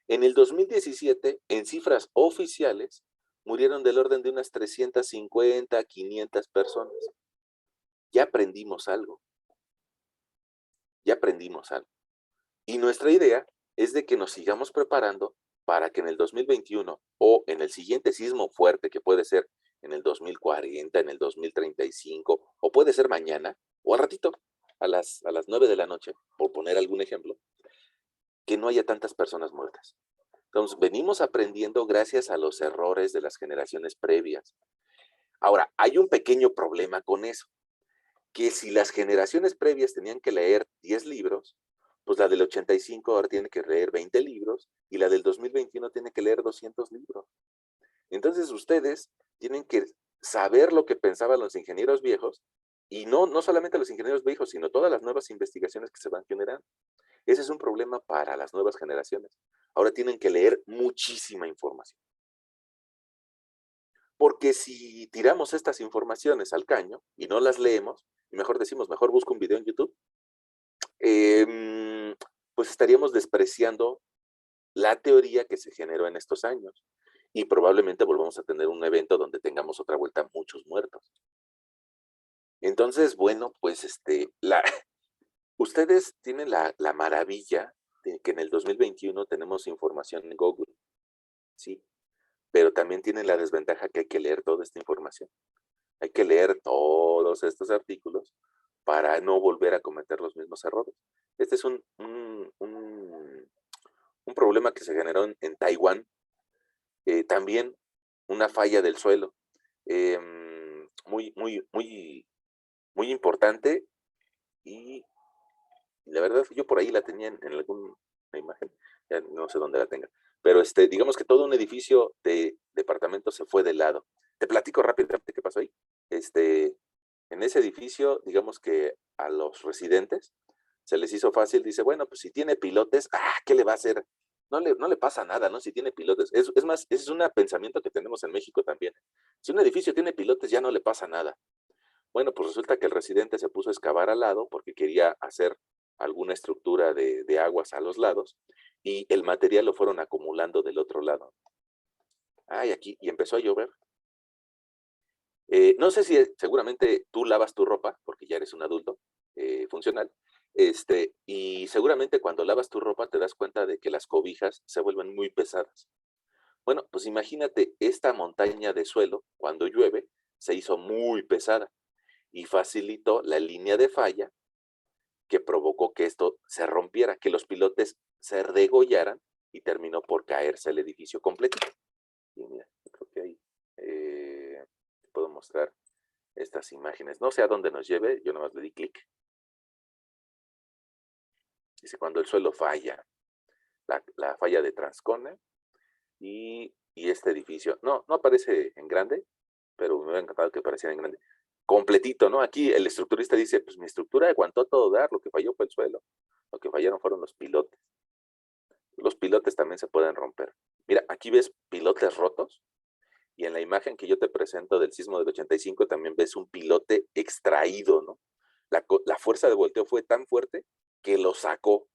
En el 2017, en cifras oficiales, murieron del orden de unas 350, 500 personas. Ya aprendimos algo, ya aprendimos algo. Y nuestra idea es de que nos sigamos preparando para que en el 2021 o en el siguiente sismo fuerte que puede ser en el 2040, en el 2035, o puede ser mañana o al ratito, a las 9 de la noche, por poner algún ejemplo, que no haya tantas personas muertas. Entonces, venimos aprendiendo gracias a los errores de las generaciones previas. Ahora, hay un pequeño problema con eso, que si las generaciones previas tenían que leer 10 libros, pues la del 85 ahora tiene que leer 20 libros y la del 2021 tiene que leer 200 libros. Entonces ustedes tienen que saber lo que pensaban los ingenieros viejos y no solamente los ingenieros viejos, sino todas las nuevas investigaciones que se van generando. Ese es un problema para las nuevas generaciones. Ahora tienen que leer muchísima información. Porque si tiramos estas informaciones al caño y no las leemos, y mejor decimos, mejor busco un video en YouTube, pues estaríamos despreciando la teoría que se generó en estos años y probablemente volvamos a tener un evento donde tengamos otra vuelta muchos muertos. Entonces, bueno, pues ustedes tienen la maravilla de que en el 2021 tenemos información en Google, sí, pero también tienen la desventaja que hay que leer toda esta información. Hay que leer todos estos artículos para no volver a cometer los mismos errores. Este es un problema que se generó en Taiwán. También una falla del suelo. Muy, muy, muy, muy importante. Y la verdad, yo por ahí la tenía en alguna imagen. Ya no sé dónde la tenga. Pero digamos que todo un edificio de departamentos se fue de lado. Te platico rápidamente qué pasó ahí. En ese edificio, digamos que a los residentes se les hizo fácil, dice, bueno, pues si tiene pilotes, ¿qué le va a hacer? No le pasa nada, ¿no? Si tiene pilotes. Es más, ese es un pensamiento que tenemos en México también. Si un edificio tiene pilotes, ya no le pasa nada. Bueno, pues resulta que el residente se puso a excavar al lado porque quería hacer alguna estructura de aguas a los lados y el material lo fueron acumulando del otro lado. Aquí, y empezó a llover. No sé si seguramente tú lavas tu ropa, porque ya eres un adulto funcional, y seguramente cuando lavas tu ropa te das cuenta de que las cobijas se vuelven muy pesadas. Bueno, pues imagínate, esta montaña de suelo, cuando llueve, se hizo muy pesada y facilitó la línea de falla que provocó que esto se rompiera, que los pilotes se degollaran y terminó por caerse el edificio completo. Y mira, yo creo que ahí puedo mostrar estas imágenes. No sé a dónde nos lleve, yo nomás le di clic. Dice cuando el suelo falla, la falla de Transcona y este edificio. No aparece en grande, pero me hubiera encantado que apareciera en grande. Completito, ¿no? Aquí el estructurista dice, pues mi estructura aguantó todo dar, lo que falló fue el suelo. Lo que fallaron fueron los pilotes. Los pilotes también se pueden romper. Mira, aquí ves pilotes rotos Y en la imagen que yo te presento del sismo del 85 también ves un pilote extraído, ¿no? La fuerza de volteo fue tan fuerte que lo sacó,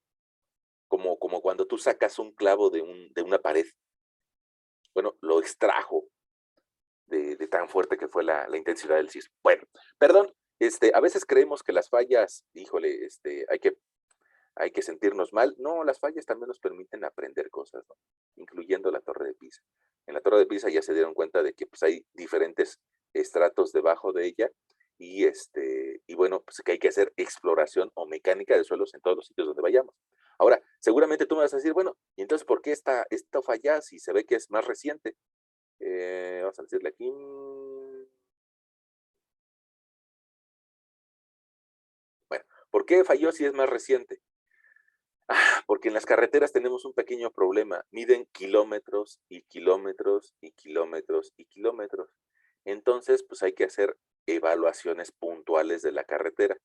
como cuando tú sacas un clavo de una pared. Bueno, lo extrajo de tan fuerte que fue la intensidad del sismo. Bueno, perdón, a veces creemos que las fallas, híjole, hay que sentirnos mal. No, las fallas también nos permiten aprender cosas, ¿no? Incluyendo la Torre de Pisa. En la Torre de Pisa ya se dieron cuenta de que pues, hay diferentes estratos debajo de ella y bueno, pues que hay que hacer exploración o mecánica de suelos en todos los sitios donde vayamos. Ahora, seguramente tú me vas a decir, bueno, ¿y entonces por qué esta falla si se ve que es más reciente? Vamos a decirle aquí. Bueno, ¿por qué falló si es más reciente? Porque en las carreteras tenemos un pequeño problema. Miden kilómetros y kilómetros y kilómetros y kilómetros. Entonces, pues hay que hacer evaluaciones puntuales de la carretera.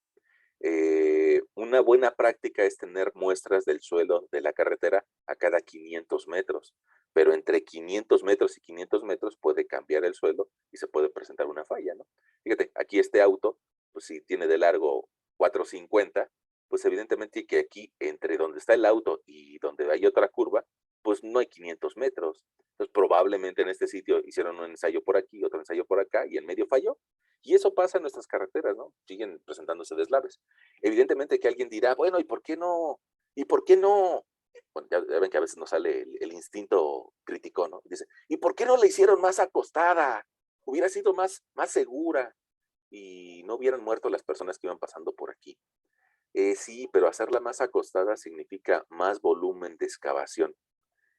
Una buena práctica es tener muestras del suelo de la carretera a cada 500 metros, pero entre 500 metros y 500 metros puede cambiar el suelo y se puede presentar una falla, ¿no? Fíjate, aquí este auto, pues si tiene de largo 450, pues evidentemente que aquí entre donde está el auto y donde hay otra curva, pues no hay 500 metros. Entonces probablemente en este sitio hicieron un ensayo por aquí, otro ensayo por acá y en medio falló. Y eso pasa en nuestras carreteras, ¿no? Siguen presentándose deslaves. Evidentemente que alguien dirá, bueno, ¿y por qué no? ¿Y por qué no? Bueno, ya ven que a veces nos sale el instinto crítico, ¿no? Dice, ¿y por qué no la hicieron más acostada? Hubiera sido más segura y no hubieran muerto las personas que iban pasando por aquí. Sí, pero hacerla más acostada significa más volumen de excavación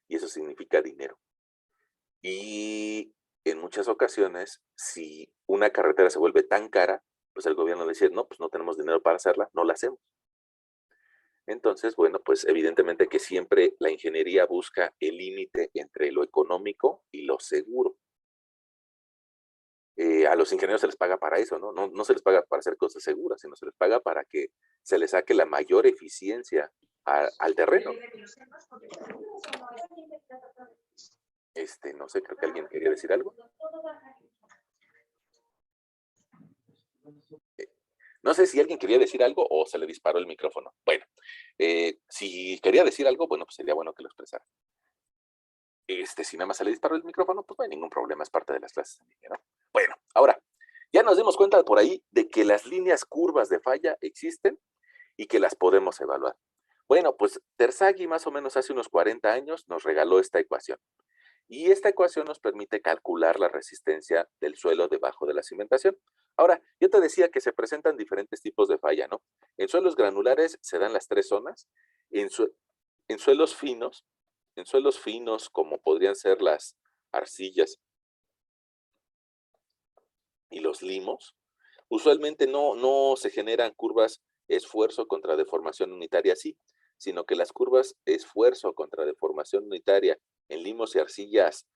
y eso significa dinero. Y en muchas ocasiones, si una carretera se vuelve tan cara, pues el gobierno dice, no, pues no tenemos dinero para hacerla, no la hacemos. Entonces, bueno, pues evidentemente que siempre la ingeniería busca el límite entre lo económico y lo seguro. A los ingenieros se les paga para eso, ¿no? No se les paga para hacer cosas seguras, sino se les paga para que se les saque la mayor eficiencia al terreno. No sé, creo que alguien quería decir algo. No sé si alguien quería decir algo o se le disparó el micrófono. Bueno, si quería decir algo, bueno, pues sería bueno que lo expresara. Si nada más se le disparó el micrófono, pues no hay ningún problema, es parte de las clases en línea, ¿no? Bueno, ahora, ya nos dimos cuenta por ahí de que las líneas curvas de falla existen y que las podemos evaluar. Bueno, pues Terzaghi más o menos hace unos 40 años nos regaló esta ecuación. Y esta ecuación nos permite calcular la resistencia del suelo debajo de la cimentación. Ahora, yo te decía que se presentan diferentes tipos de falla, ¿no? En suelos granulares se dan las tres zonas. En, en suelos finos, como podrían ser las arcillas y los limos, usualmente no se generan curvas esfuerzo contra deformación unitaria así, sino que las curvas esfuerzo contra deformación unitaria en limos y arcillas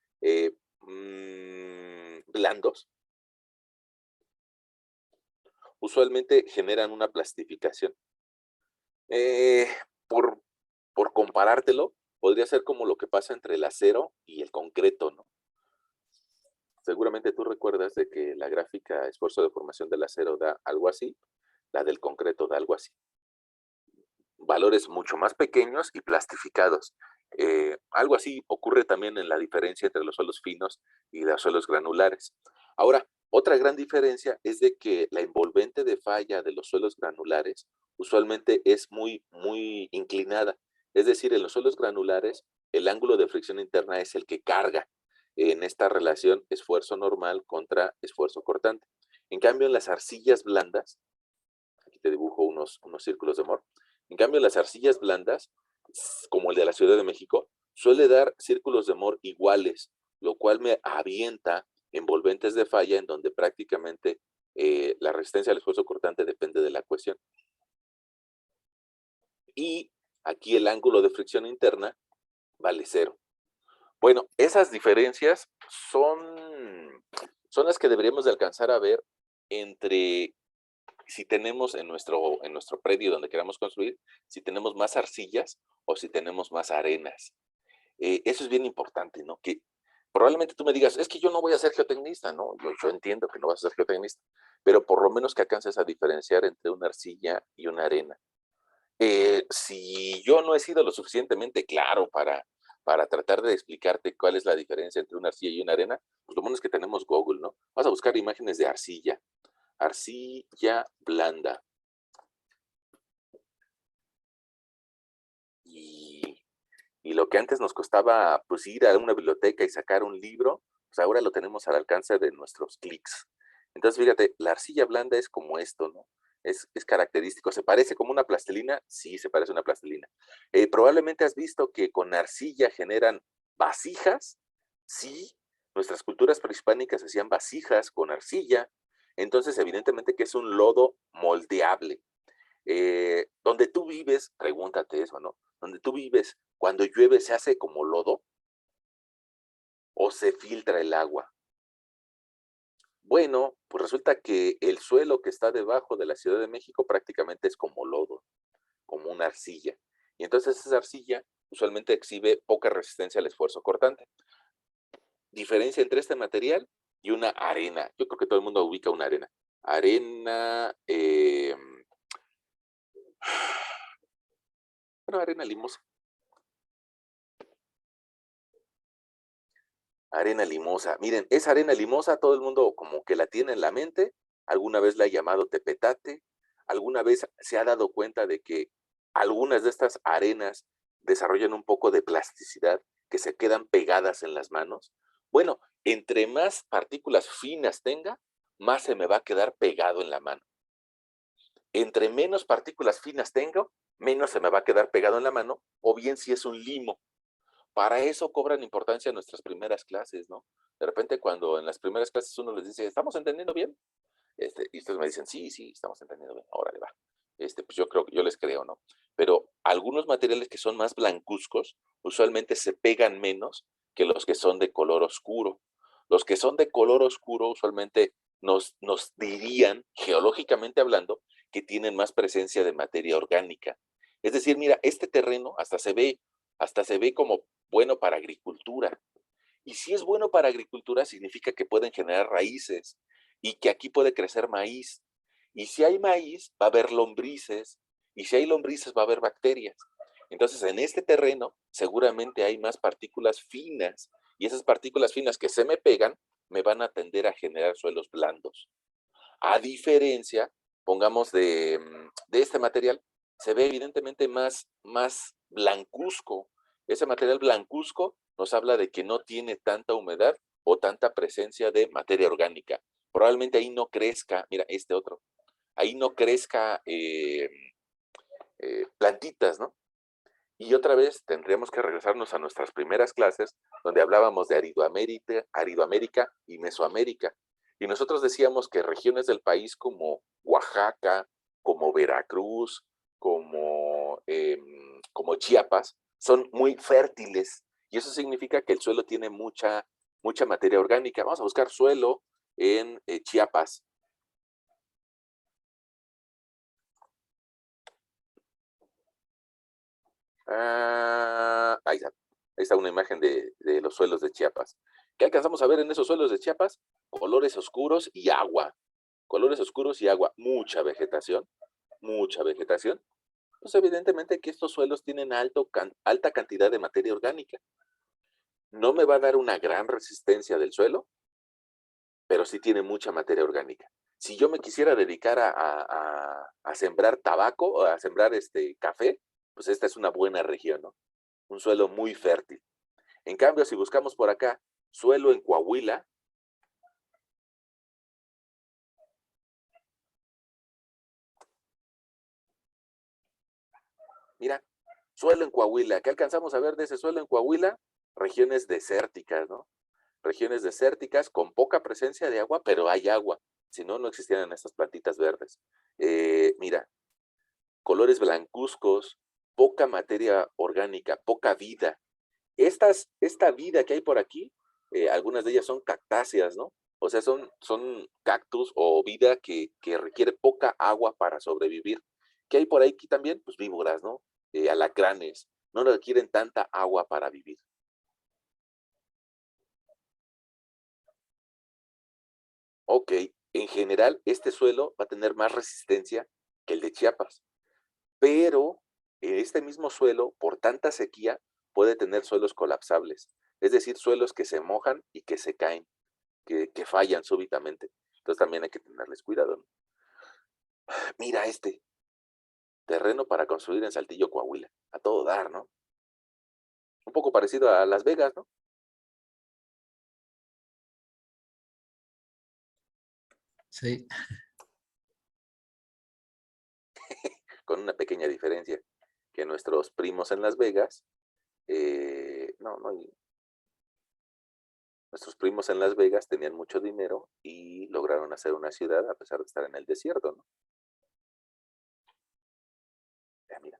blandos, usualmente generan una plastificación. Eh, por, por comparártelo, podría ser como lo que pasa entre el acero y el concreto, ¿no? Seguramente tú recuerdas de que la gráfica esfuerzo de formación del acero da algo así, la del concreto da algo así. Valores mucho más pequeños y plastificados. Algo así ocurre también en la diferencia entre los suelos finos y los suelos granulares. Ahora, otra gran diferencia es de que la envolvente de falla de los suelos granulares usualmente es muy inclinada. Es decir, en los suelos granulares, el ángulo de fricción interna es el que carga en esta relación esfuerzo normal contra esfuerzo cortante. En cambio, en las arcillas blandas, aquí te dibujo unos círculos de amor. En cambio, las arcillas blandas, como el de la Ciudad de México, suele dar círculos de amor iguales, lo cual me avienta envolventes de falla en donde prácticamente la resistencia al esfuerzo cortante depende de la cohesión. Y aquí el ángulo de fricción interna vale 0. Bueno, esas diferencias son las que deberíamos de alcanzar a ver entre si tenemos en nuestro predio donde queramos construir, si tenemos más arcillas o si tenemos más arenas. Eso es bien importante, ¿no? probablemente tú me digas, es que yo no voy a ser geotecnista, ¿no? Yo entiendo que no vas a ser geotecnista, pero por lo menos que alcances a diferenciar entre una arcilla y una arena. Si yo no he sido lo suficientemente claro para tratar de explicarte cuál es la diferencia entre una arcilla y una arena, pues lo bueno es que tenemos Google, ¿no? Vas a buscar imágenes de arcilla, arcilla blanda. Y, y lo que antes nos costaba pues ir a una biblioteca y sacar un libro, pues ahora lo tenemos al alcance de nuestros clics. Entonces, fíjate, la arcilla blanda es como esto, ¿no? Es característico. ¿Se parece como una plastilina? Sí, se parece a una plastilina. Probablemente has visto que con arcilla generan vasijas. Sí, nuestras culturas prehispánicas hacían vasijas con arcilla. Entonces, evidentemente que es un lodo moldeable. Donde tú vives, pregúntate eso, ¿no? Donde tú vives, cuando llueve, ¿se hace como lodo o se filtra el agua? Bueno, pues resulta que el suelo que está debajo de la Ciudad de México prácticamente es como lodo, como una arcilla. Y entonces esa arcilla usualmente exhibe poca resistencia al esfuerzo cortante. Diferencia entre este material y una arena. Yo creo que todo el mundo ubica una arena. Arena, bueno, arena limosa. Arena limosa. Miren, esa arena limosa todo el mundo como que la tiene en la mente, alguna vez la ha llamado tepetate, alguna vez se ha dado cuenta de que algunas de estas arenas desarrollan un poco de plasticidad que se quedan pegadas en las manos. Bueno, entre más partículas finas tenga, más se me va a quedar pegado en la mano. Entre menos partículas finas tengo, menos se me va a quedar pegado en la mano, o bien si es un limo. Para eso cobran importancia nuestras primeras clases, ¿no? De repente cuando en las primeras clases uno les dice, ¿estamos entendiendo bien? Y ustedes me dicen, sí, sí, estamos entendiendo bien, órale, va. Pues yo creo que yo les creo, ¿no? Pero algunos materiales que son más blancuzcos, usualmente se pegan menos que los que son de color oscuro. Los que son de color oscuro usualmente nos dirían, geológicamente hablando, que tienen más presencia de materia orgánica. Es decir, mira, este terreno hasta se ve como bueno para agricultura. Y si es bueno para agricultura, significa que pueden generar raíces y que aquí puede crecer maíz. Y si hay maíz, va a haber lombrices. Y si hay lombrices, va a haber bacterias. Entonces, en este terreno, seguramente hay más partículas finas. Y esas partículas finas que se me pegan, me van a tender a generar suelos blandos. A diferencia, pongamos, de este material, se ve evidentemente más blancuzco. Ese material blancuzco nos habla de que no tiene tanta humedad o tanta presencia de materia orgánica. Probablemente ahí no crezca, mira, este otro, ahí no crezca plantitas, ¿no? Y otra vez tendríamos que regresarnos a nuestras primeras clases, donde hablábamos de Aridoamérica y Mesoamérica. Y nosotros decíamos que regiones del país como Oaxaca, como Veracruz, como Chiapas, son muy fértiles. Y eso significa que el suelo tiene mucha materia orgánica. Vamos a buscar suelo en Chiapas. Ahí está. Ahí está una imagen de los suelos de Chiapas. ¿Qué alcanzamos a ver en esos suelos de Chiapas? Colores oscuros y agua. Colores oscuros y agua. Mucha vegetación. Mucha vegetación. Pues evidentemente que estos suelos tienen alta cantidad de materia orgánica. No me va a dar una gran resistencia del suelo, pero sí tiene mucha materia orgánica. Si yo me quisiera dedicar a sembrar tabaco o a sembrar café, pues esta es una buena región, ¿no? Un suelo muy fértil. En cambio, si buscamos por acá suelo en Coahuila, mira, suelo en Coahuila, ¿qué alcanzamos a ver de ese suelo en Coahuila? Regiones desérticas, ¿no? Regiones desérticas con poca presencia de agua, pero hay agua, si no, no existieran estas plantitas verdes. Mira, colores blancuzcos, poca materia orgánica, poca vida. Esta vida que hay por aquí, algunas de ellas son cactáceas, ¿no? O sea, son cactus o vida que requiere poca agua para sobrevivir. ¿Qué hay por ahí aquí también? Pues víboras, ¿no? Alacranes, no requieren tanta agua para vivir. Ok, en general este suelo va a tener más resistencia que el de Chiapas, pero este mismo suelo, por tanta sequía, puede tener suelos colapsables, es decir, suelos que se mojan y que se caen, que fallan súbitamente. Entonces también hay que tenerles cuidado, ¿no? Mira este, terreno para construir en Saltillo, Coahuila, a todo dar, ¿no? Un poco parecido a Las Vegas, ¿no? Sí, Con una pequeña diferencia, que nuestros primos en Las Vegas, no, no, nuestros primos en Las Vegas tenían mucho dinero y lograron hacer una ciudad a pesar de estar en el desierto, ¿no? Mira,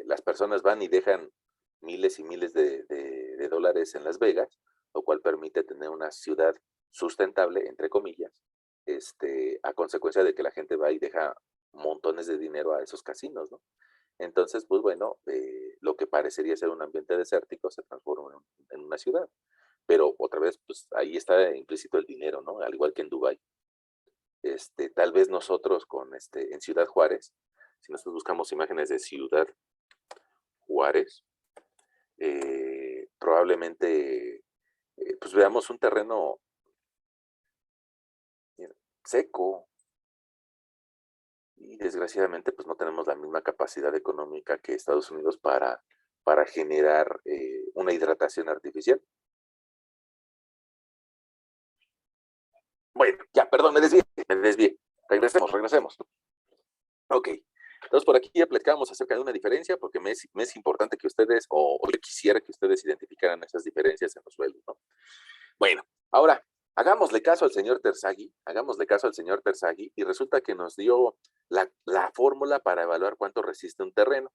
las personas van y dejan miles y miles de dólares en Las Vegas, lo cual permite tener una ciudad sustentable, entre comillas, a consecuencia de que la gente va y deja montones de dinero a esos casinos, ¿no? Entonces, pues bueno, lo que parecería ser un ambiente desértico se transforma en una ciudad. Pero otra vez, pues ahí está implícito el dinero, ¿no? Al igual que en Dubái. Tal vez nosotros en Ciudad Juárez, si nosotros buscamos imágenes de Ciudad Juárez, probablemente pues veamos un terreno seco y desgraciadamente pues no tenemos la misma capacidad económica que Estados Unidos para generar una hidratación artificial. Bueno, ya, perdón, me desvié. Regresemos. Ok, entonces por aquí ya platicábamos acerca de una diferencia porque me es importante que ustedes, o yo quisiera que ustedes identificaran esas diferencias en los suelos, ¿no? Bueno, ahora, hagámosle caso al señor Terzaghi y resulta que nos dio la fórmula para evaluar cuánto resiste un terreno.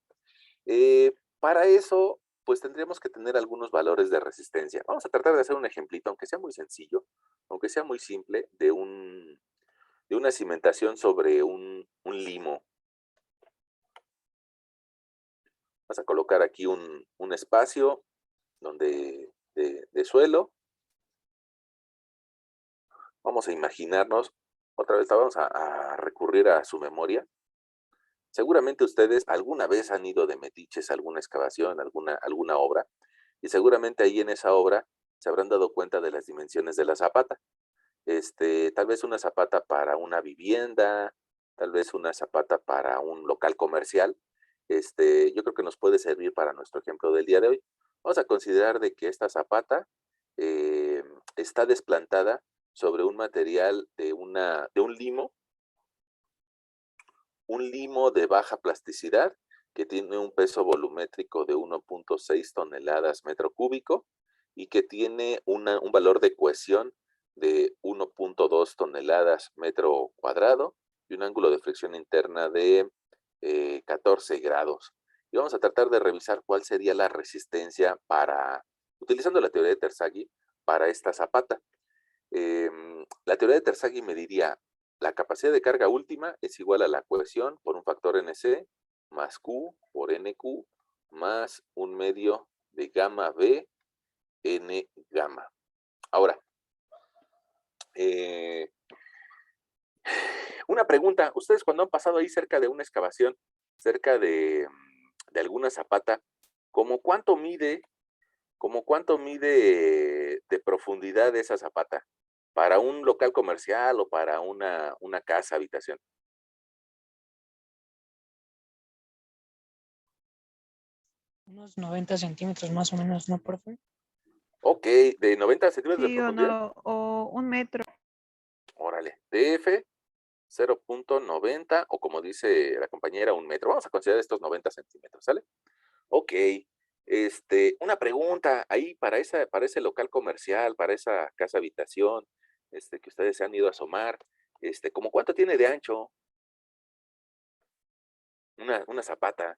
Para eso, pues tendríamos que tener algunos valores de resistencia. Vamos a tratar de hacer un ejemplito, aunque sea muy sencillo, aunque sea muy simple, de una cimentación sobre un limo. Vas a colocar aquí un espacio de suelo. Vamos a imaginarnos, otra vez vamos a recurrir a su memoria. Seguramente ustedes alguna vez han ido de metiches a alguna excavación, alguna obra, y seguramente ahí en esa obra se habrán dado cuenta de las dimensiones de la zapata. Tal vez una zapata para una vivienda, tal vez una zapata para un local comercial. Yo creo que nos puede servir para nuestro ejemplo del día de hoy. Vamos a considerar de que esta zapata eh, está desplantada sobre un material de un limo de baja plasticidad que tiene un peso volumétrico de 1.6 toneladas metro cúbico y que tiene un valor de cohesión de 1.2 toneladas metro cuadrado y un ángulo de fricción interna de 14 grados. Y vamos a tratar de revisar cuál sería la resistencia utilizando la teoría de Terzaghi, para esta zapata. La teoría de Terzaghi me diría, la capacidad de carga última es igual a la cohesión por un factor NC más Q por NQ más un medio de gamma B N gamma. Ahora, una pregunta, ustedes cuando han pasado ahí cerca de una excavación, cerca de alguna zapata, ¿cómo cuánto mide, de profundidad esa zapata? ¿Para un local comercial o para una casa, habitación? Unos 90 centímetros más o menos, ¿no, profe? Ok, de 90 centímetros de Sí, o profundidad. no, o 1 metro. Órale, DF 0.90 o como dice la compañera, 1 metro. Vamos a considerar estos 90 centímetros, ¿sale? Ok, una pregunta ahí para ese local comercial, para esa casa habitación, que ustedes se han ido a asomar, ¿cómo cuánto tiene de ancho una zapata?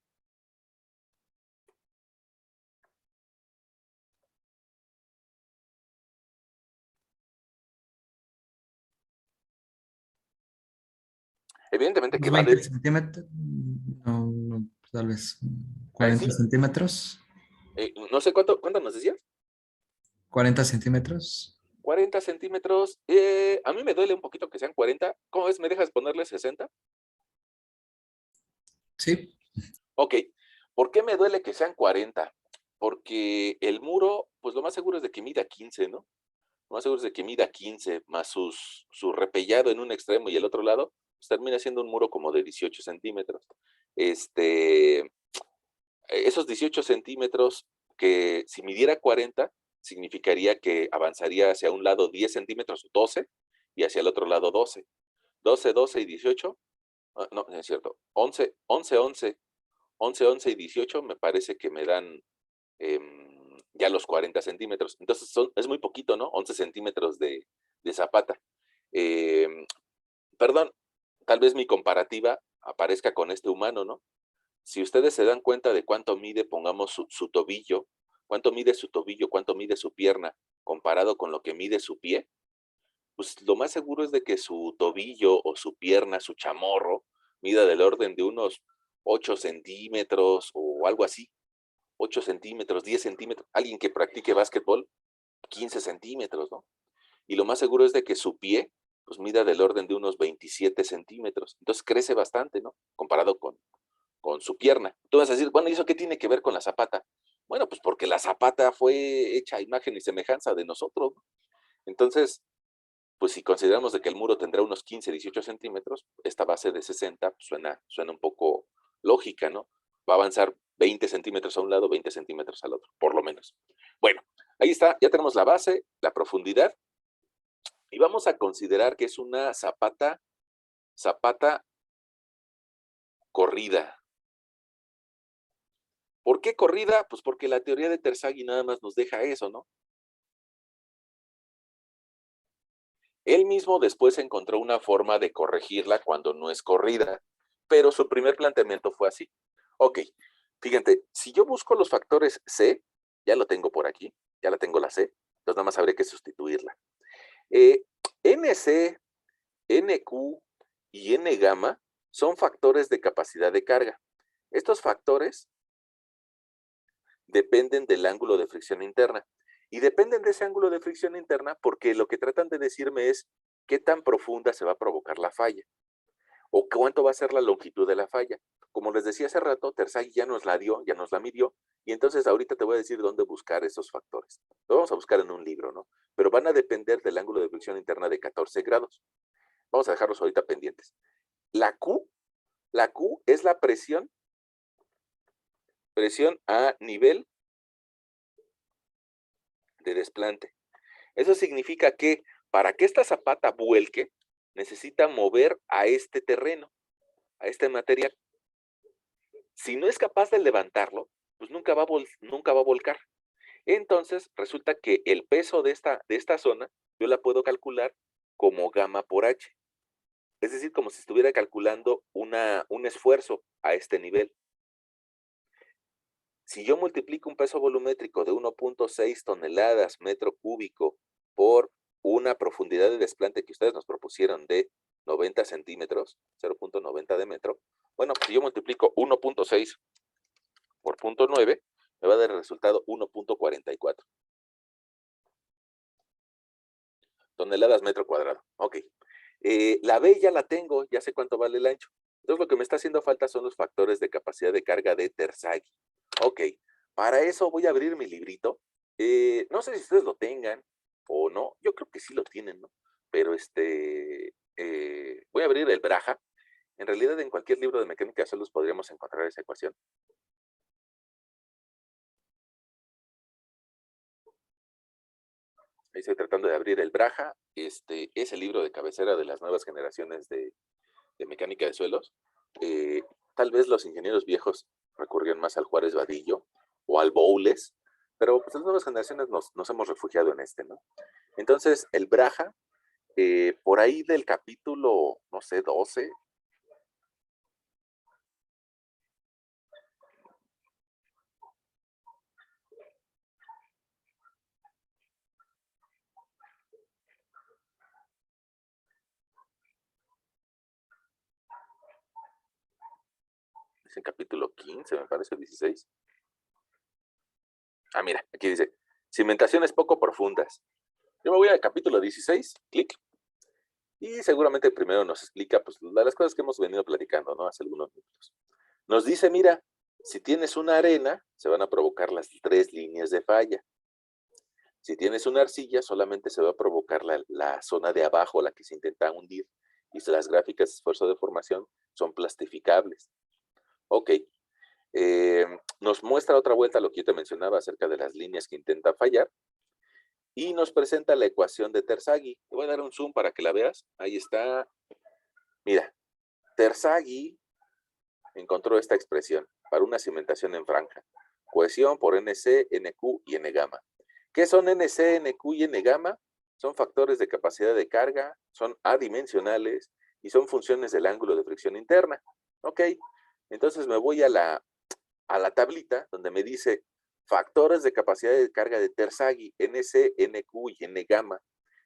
Evidentemente que unos vale. 20 centímetros, no, no, tal vez Ahí 40 sí, centímetros. no sé cuánto nos decías. 40 centímetros. 40 centímetros. A mí me duele un poquito que sean 40. ¿Cómo ves? ¿Me dejas ponerle 60? Sí. Ok. ¿Por qué me duele que sean 40? Porque el muro, pues lo más seguro es de que mida 15, ¿no? Lo más seguro es de que mida 15, más su repellado en un extremo y el otro lado, pues termina siendo un muro como de 18 centímetros. Este, esos 18 centímetros que si midiera 40, significaría que avanzaría hacia un lado 10 centímetros, 12, y hacia el otro lado 12. 12, 12 y 18, no, no es cierto, 11, 11, 11, 11, 11 y 18 me parece que me dan ya los 40 centímetros. Entonces es muy poquito, ¿no? 11 centímetros de zapata. Em, Perdón, tal vez mi comparativa aparezca con este humano, ¿no? Si ustedes se dan cuenta de cuánto mide, pongamos su tobillo, cuánto mide su tobillo, cuánto mide su pierna, comparado con lo que mide su pie, pues lo más seguro es de que su tobillo o su pierna, su chamorro, mida del orden de unos 8 centímetros o algo así. 8 centímetros, 10 centímetros. Alguien que practique básquetbol, 15 centímetros, ¿no? Y lo más seguro es de que su pie, pues mida del orden de unos 27 centímetros. Entonces crece bastante, ¿no? Comparado con su pierna. Tú vas a decir, bueno, ¿y eso qué tiene que ver con la zapata? Bueno, pues porque la zapata fue hecha a imagen y semejanza de nosotros, ¿no? Entonces, pues si consideramos de que el muro tendrá unos 15, 18 centímetros, esta base de 60 pues, suena un poco lógica, ¿no? Va a avanzar 20 centímetros a un lado, 20 centímetros al otro, por lo menos. Bueno, ahí está, ya tenemos la base, la profundidad, y vamos a considerar que es una zapata corrida. ¿Por qué corrida? Pues porque la teoría de Terzaghi nada más nos deja eso, ¿no? Él mismo después encontró una forma de corregirla cuando no es corrida, pero su primer planteamiento fue así. Ok, fíjate, si yo busco los factores C, ya lo tengo por aquí, ya la tengo la C, entonces nada más habría que sustituirla. Eh, NC, NQ y N gamma son factores de capacidad de carga. Estos factores dependen del ángulo de fricción interna. Y dependen de ese ángulo de fricción interna porque lo que tratan de decirme es qué tan profunda se va a provocar la falla o cuánto va a ser la longitud de la falla. Como les decía hace rato, Terzaghi ya nos la dio, ya nos la midió, y entonces ahorita te voy a decir dónde buscar esos factores. Lo vamos a buscar en un libro, ¿no? Pero van a depender del ángulo de fricción interna de 14 grados. Vamos a dejarlos ahorita pendientes. La Q, la Q es la presión a nivel de desplante. Eso significa que para que esta zapata vuelque, necesita mover a este terreno, a este material. Si no es capaz de levantarlo, pues nunca va a volcar. Entonces, resulta que el peso de esta zona, yo la puedo calcular como gamma por H. Es decir, como si estuviera calculando un esfuerzo a este nivel. Si yo multiplico un peso volumétrico de 1.6 toneladas metro cúbico por una profundidad de desplante que ustedes nos propusieron de 90 centímetros, 0.90 de metro, bueno, pues si yo multiplico 1.6 por 0.9, me va a dar el resultado 1.44 toneladas metro cuadrado. Ok. La B ya la tengo, ya sé cuánto vale el ancho. Entonces lo que me está haciendo falta son los factores de capacidad de carga de Terzaghi. Ok, para eso voy a abrir mi librito. No sé si ustedes lo tengan o no. Yo creo que sí lo tienen, ¿no? Pero voy a abrir el Braja. En realidad en cualquier libro de mecánica de suelos podríamos encontrar esa ecuación. Ahí estoy tratando de abrir el Braja. Es el libro de cabecera de las nuevas generaciones de mecánica de suelos. Tal vez los ingenieros viejos recurrían más al Juárez Vadillo o al Bowles, pero pues las nuevas generaciones nos hemos refugiado en este, ¿no? Entonces, el Braja, por ahí del capítulo, no sé, 12, es el capítulo 15, me parece, 16. Ah, mira, aquí dice, Cimentaciones poco profundas. Yo me voy al capítulo 16, clic. Y seguramente primero nos explica pues, las cosas que hemos venido platicando, ¿no? Hace algunos minutos. Nos dice, mira, si tienes una arena, se van a provocar las 3 líneas de falla. Si tienes una arcilla, solamente se va a provocar la zona de abajo, la que se intenta hundir. Y las gráficas de esfuerzo de formación son plastificables. Ok. Nos muestra otra vuelta lo que yo te mencionaba acerca de las líneas que intenta fallar. Y nos presenta la ecuación de Terzaghi. Te voy a dar un zoom para que la veas. Ahí está. Mira, Terzaghi encontró esta expresión para una cimentación en franja. Cohesión por NC, NQ y N gamma. ¿Qué son NC, NQ y N gamma? Son factores de capacidad de carga, son adimensionales y son funciones del ángulo de fricción interna. Ok, entonces me voy a la tablita donde me dice factores de capacidad de carga de Terzaghi, NC, NQ y N gamma.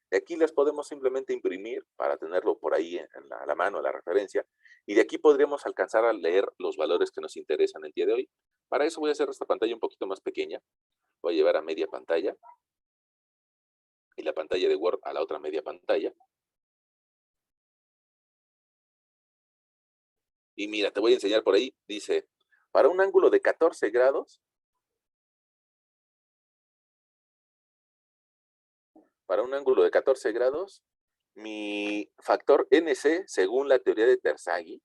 De aquí las podemos simplemente imprimir para tenerlo por ahí a la mano, la referencia, y de aquí podríamos alcanzar a leer los valores que nos interesan el día de hoy. Para eso voy a hacer esta pantalla un poquito más pequeña. Voy a llevar a media pantalla y la pantalla de Word a la otra media pantalla. Y mira, te voy a enseñar por ahí, dice, para un ángulo de 14 grados, mi factor NC, según la teoría de Terzaghi,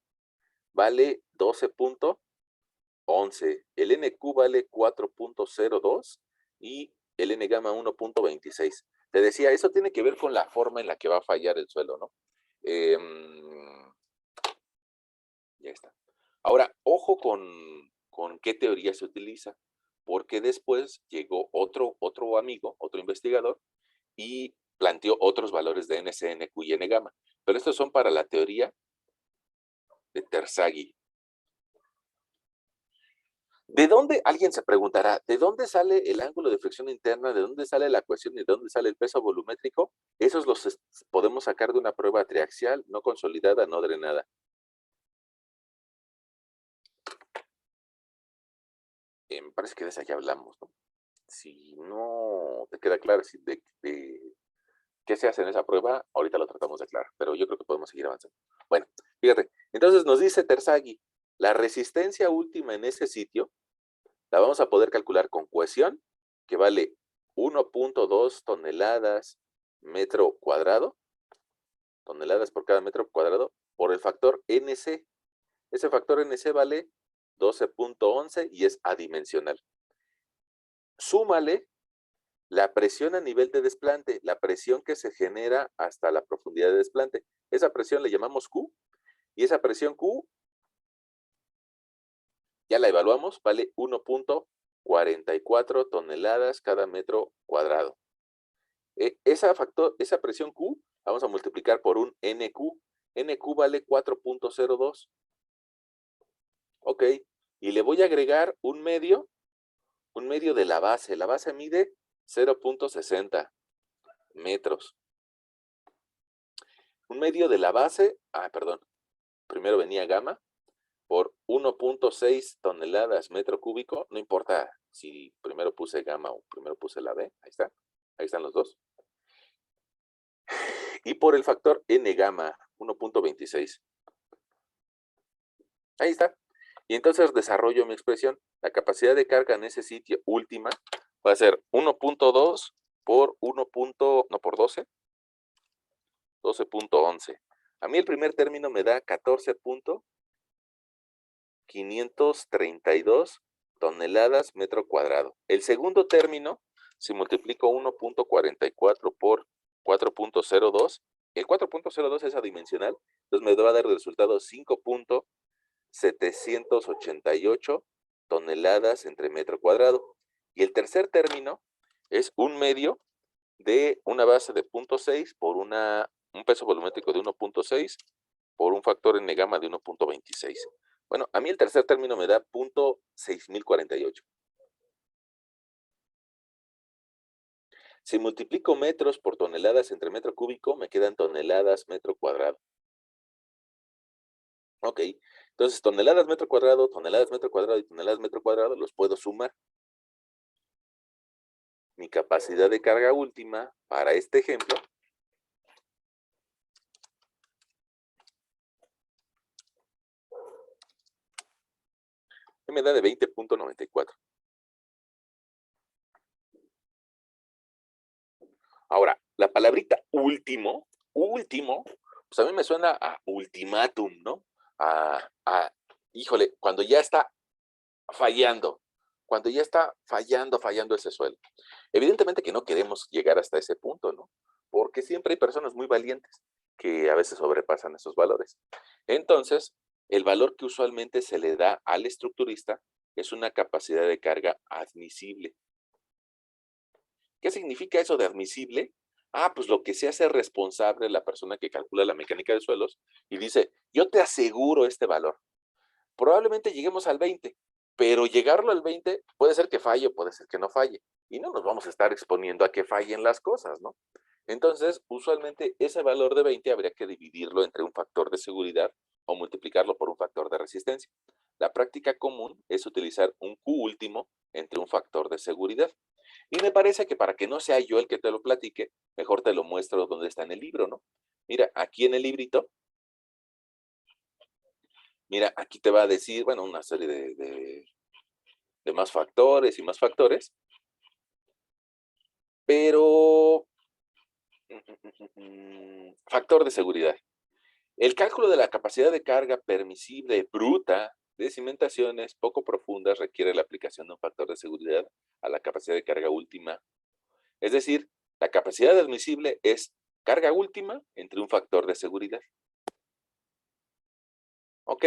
vale 12.11. El NQ vale 4.02 y el N gamma 1.26. Te decía, eso tiene que ver con la forma en la que va a fallar el suelo, ¿no? Ya está. Ahora, ojo con qué teoría se utiliza, porque después llegó otro amigo, otro investigador, y planteó otros valores de NC, NQ y N gamma. Pero estos son para la teoría de Terzaghi. ¿De dónde, alguien se preguntará, de dónde sale el ángulo de fricción interna, de dónde sale la ecuación y de dónde sale el peso volumétrico? Esos los podemos sacar de una prueba triaxial, no consolidada, no drenada. Me parece que de esa ya hablamos, ¿no? Si no te queda claro de qué se hace en esa prueba, ahorita lo tratamos de aclarar, pero yo creo que podemos seguir avanzando. Bueno, fíjate, entonces nos dice Terzaghi, la resistencia última en ese sitio la vamos a poder calcular con cohesión, que vale 1.2 toneladas metro cuadrado, toneladas por cada metro cuadrado, por el factor NC. Ese factor NC vale 12.11 y es adimensional. Súmale la presión a nivel de desplante, la presión que se genera hasta la profundidad de desplante. Esa presión le llamamos Q, y esa presión Q, ya la evaluamos, vale 1.44 toneladas cada metro cuadrado. Esa presión Q, vamos a multiplicar por un NQ. NQ vale 4.02. Ok, y le voy a agregar un medio de la base. La base mide 0.60 metros. Un medio de la base, primero venía gamma, por 1.6 toneladas metro cúbico, no importa si primero puse gamma o primero puse la B, ahí están los dos. Y por el factor N gamma, 1.26. Ahí está. Y entonces desarrollo mi expresión. La capacidad de carga en ese sitio última va a ser 1.2 por 12, 12.11. A mí el primer término me da 14.532 toneladas metro cuadrado. El segundo término, si multiplico 1.44 por 4.02, el 4.02 es adimensional, entonces me va a dar el resultado 5.788 toneladas entre metro cuadrado. Y el tercer término es un medio de una base de 0.6 por un peso volumétrico de 1.6 por un factor N gamma de 1.26. Bueno, a mí el tercer término me da 0.6048. Si multiplico metros por toneladas entre metro cúbico, me quedan toneladas metro cuadrado. Ok, entonces toneladas metro cuadrado y toneladas metro cuadrado los puedo sumar. mi capacidad de carga última para este ejemplo me da de 20.94. Ahora, la palabrita último, pues a mí me suena a ultimátum, ¿no? Híjole, cuando ya está fallando, fallando ese suelo. Evidentemente que no queremos llegar hasta ese punto, ¿no? Porque siempre hay personas muy valientes que a veces sobrepasan esos valores. Entonces, el valor que usualmente se le da al estructurista es una capacidad de carga admisible. ¿Qué significa eso de admisible? Pues lo que se hace responsable la persona que calcula la mecánica de suelos y dice, yo te aseguro este valor. Probablemente lleguemos al 20, pero llegarlo al 20 puede ser que falle o puede ser que no falle. Y no nos vamos a estar exponiendo a que fallen las cosas, ¿no? Entonces, usualmente ese valor de 20 habría que dividirlo entre un factor de seguridad o multiplicarlo por un factor de resistencia. La práctica común es utilizar un Q último entre un factor de seguridad. Y me parece que para que no sea yo el que te lo platique, mejor te lo muestro donde está en el libro, ¿no? Mira, aquí en el librito, mira, aquí te va a decir, bueno, una serie de más factores y más factores, pero factor de seguridad. El cálculo de la capacidad de carga permisible bruta de cimentaciones poco profundas requiere la aplicación de un factor de seguridad a la capacidad de carga última. Es decir, la capacidad admisible es carga última entre un factor de seguridad. ¿Ok?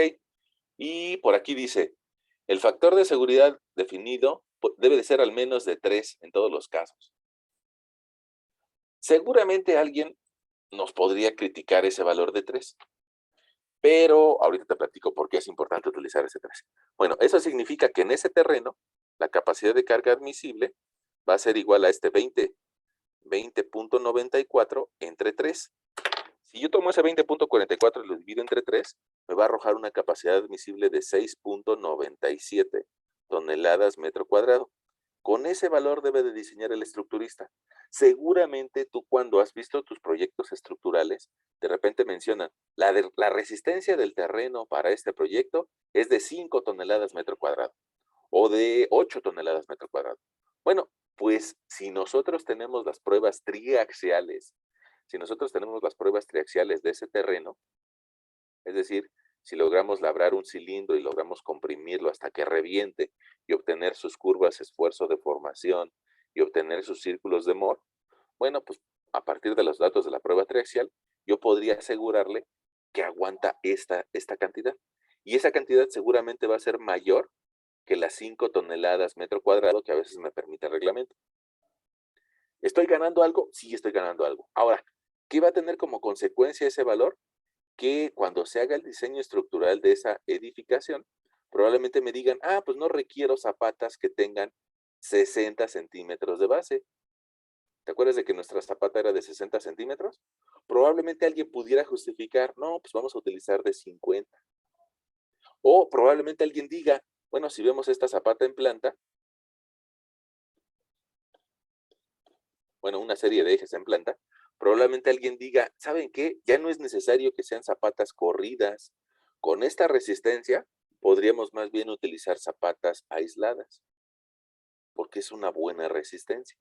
Y por aquí dice, el factor de seguridad definido debe de ser al menos de 3 en todos los casos. Seguramente alguien nos podría criticar ese valor de 3, pero ahorita te platico por qué es importante utilizar ese 3. Bueno, eso significa que en ese terreno, la capacidad de carga admisible va a ser igual a este 20.94 entre 3. Si yo tomo ese 20.44 y lo divido entre 3, me va a arrojar una capacidad admisible de 6.97 toneladas metro cuadrado. Con ese valor debe de diseñar el estructurista. Seguramente tú cuando has visto tus proyectos estructurales, de repente mencionan, la resistencia del terreno para este proyecto es de 5 toneladas metro cuadrado o de 8 toneladas metro cuadrado. Bueno, pues si nosotros tenemos las pruebas triaxiales, de ese terreno, es decir, si logramos labrar un cilindro y logramos comprimirlo hasta que reviente y obtener sus curvas esfuerzo-deformación y obtener sus círculos de Mohr, bueno, pues a partir de los datos de la prueba triaxial, yo podría asegurarle que aguanta esta cantidad. Y esa cantidad seguramente va a ser mayor que las 5 toneladas metro cuadrado que a veces me permite el reglamento. ¿Estoy ganando algo? Sí, estoy ganando algo. Ahora, ¿qué va a tener como consecuencia ese valor? Que cuando se haga el diseño estructural de esa edificación, probablemente me digan, pues no requiero zapatas que tengan 60 centímetros de base. ¿Te acuerdas de que nuestra zapata era de 60 centímetros? Probablemente alguien pudiera justificar, no, pues vamos a utilizar de 50. O probablemente alguien diga, bueno, si vemos esta zapata en planta, bueno, una serie de ejes en planta, probablemente alguien diga, ¿saben qué? Ya no es necesario que sean zapatas corridas. Con esta resistencia, podríamos más bien utilizar zapatas aisladas, porque es una buena resistencia.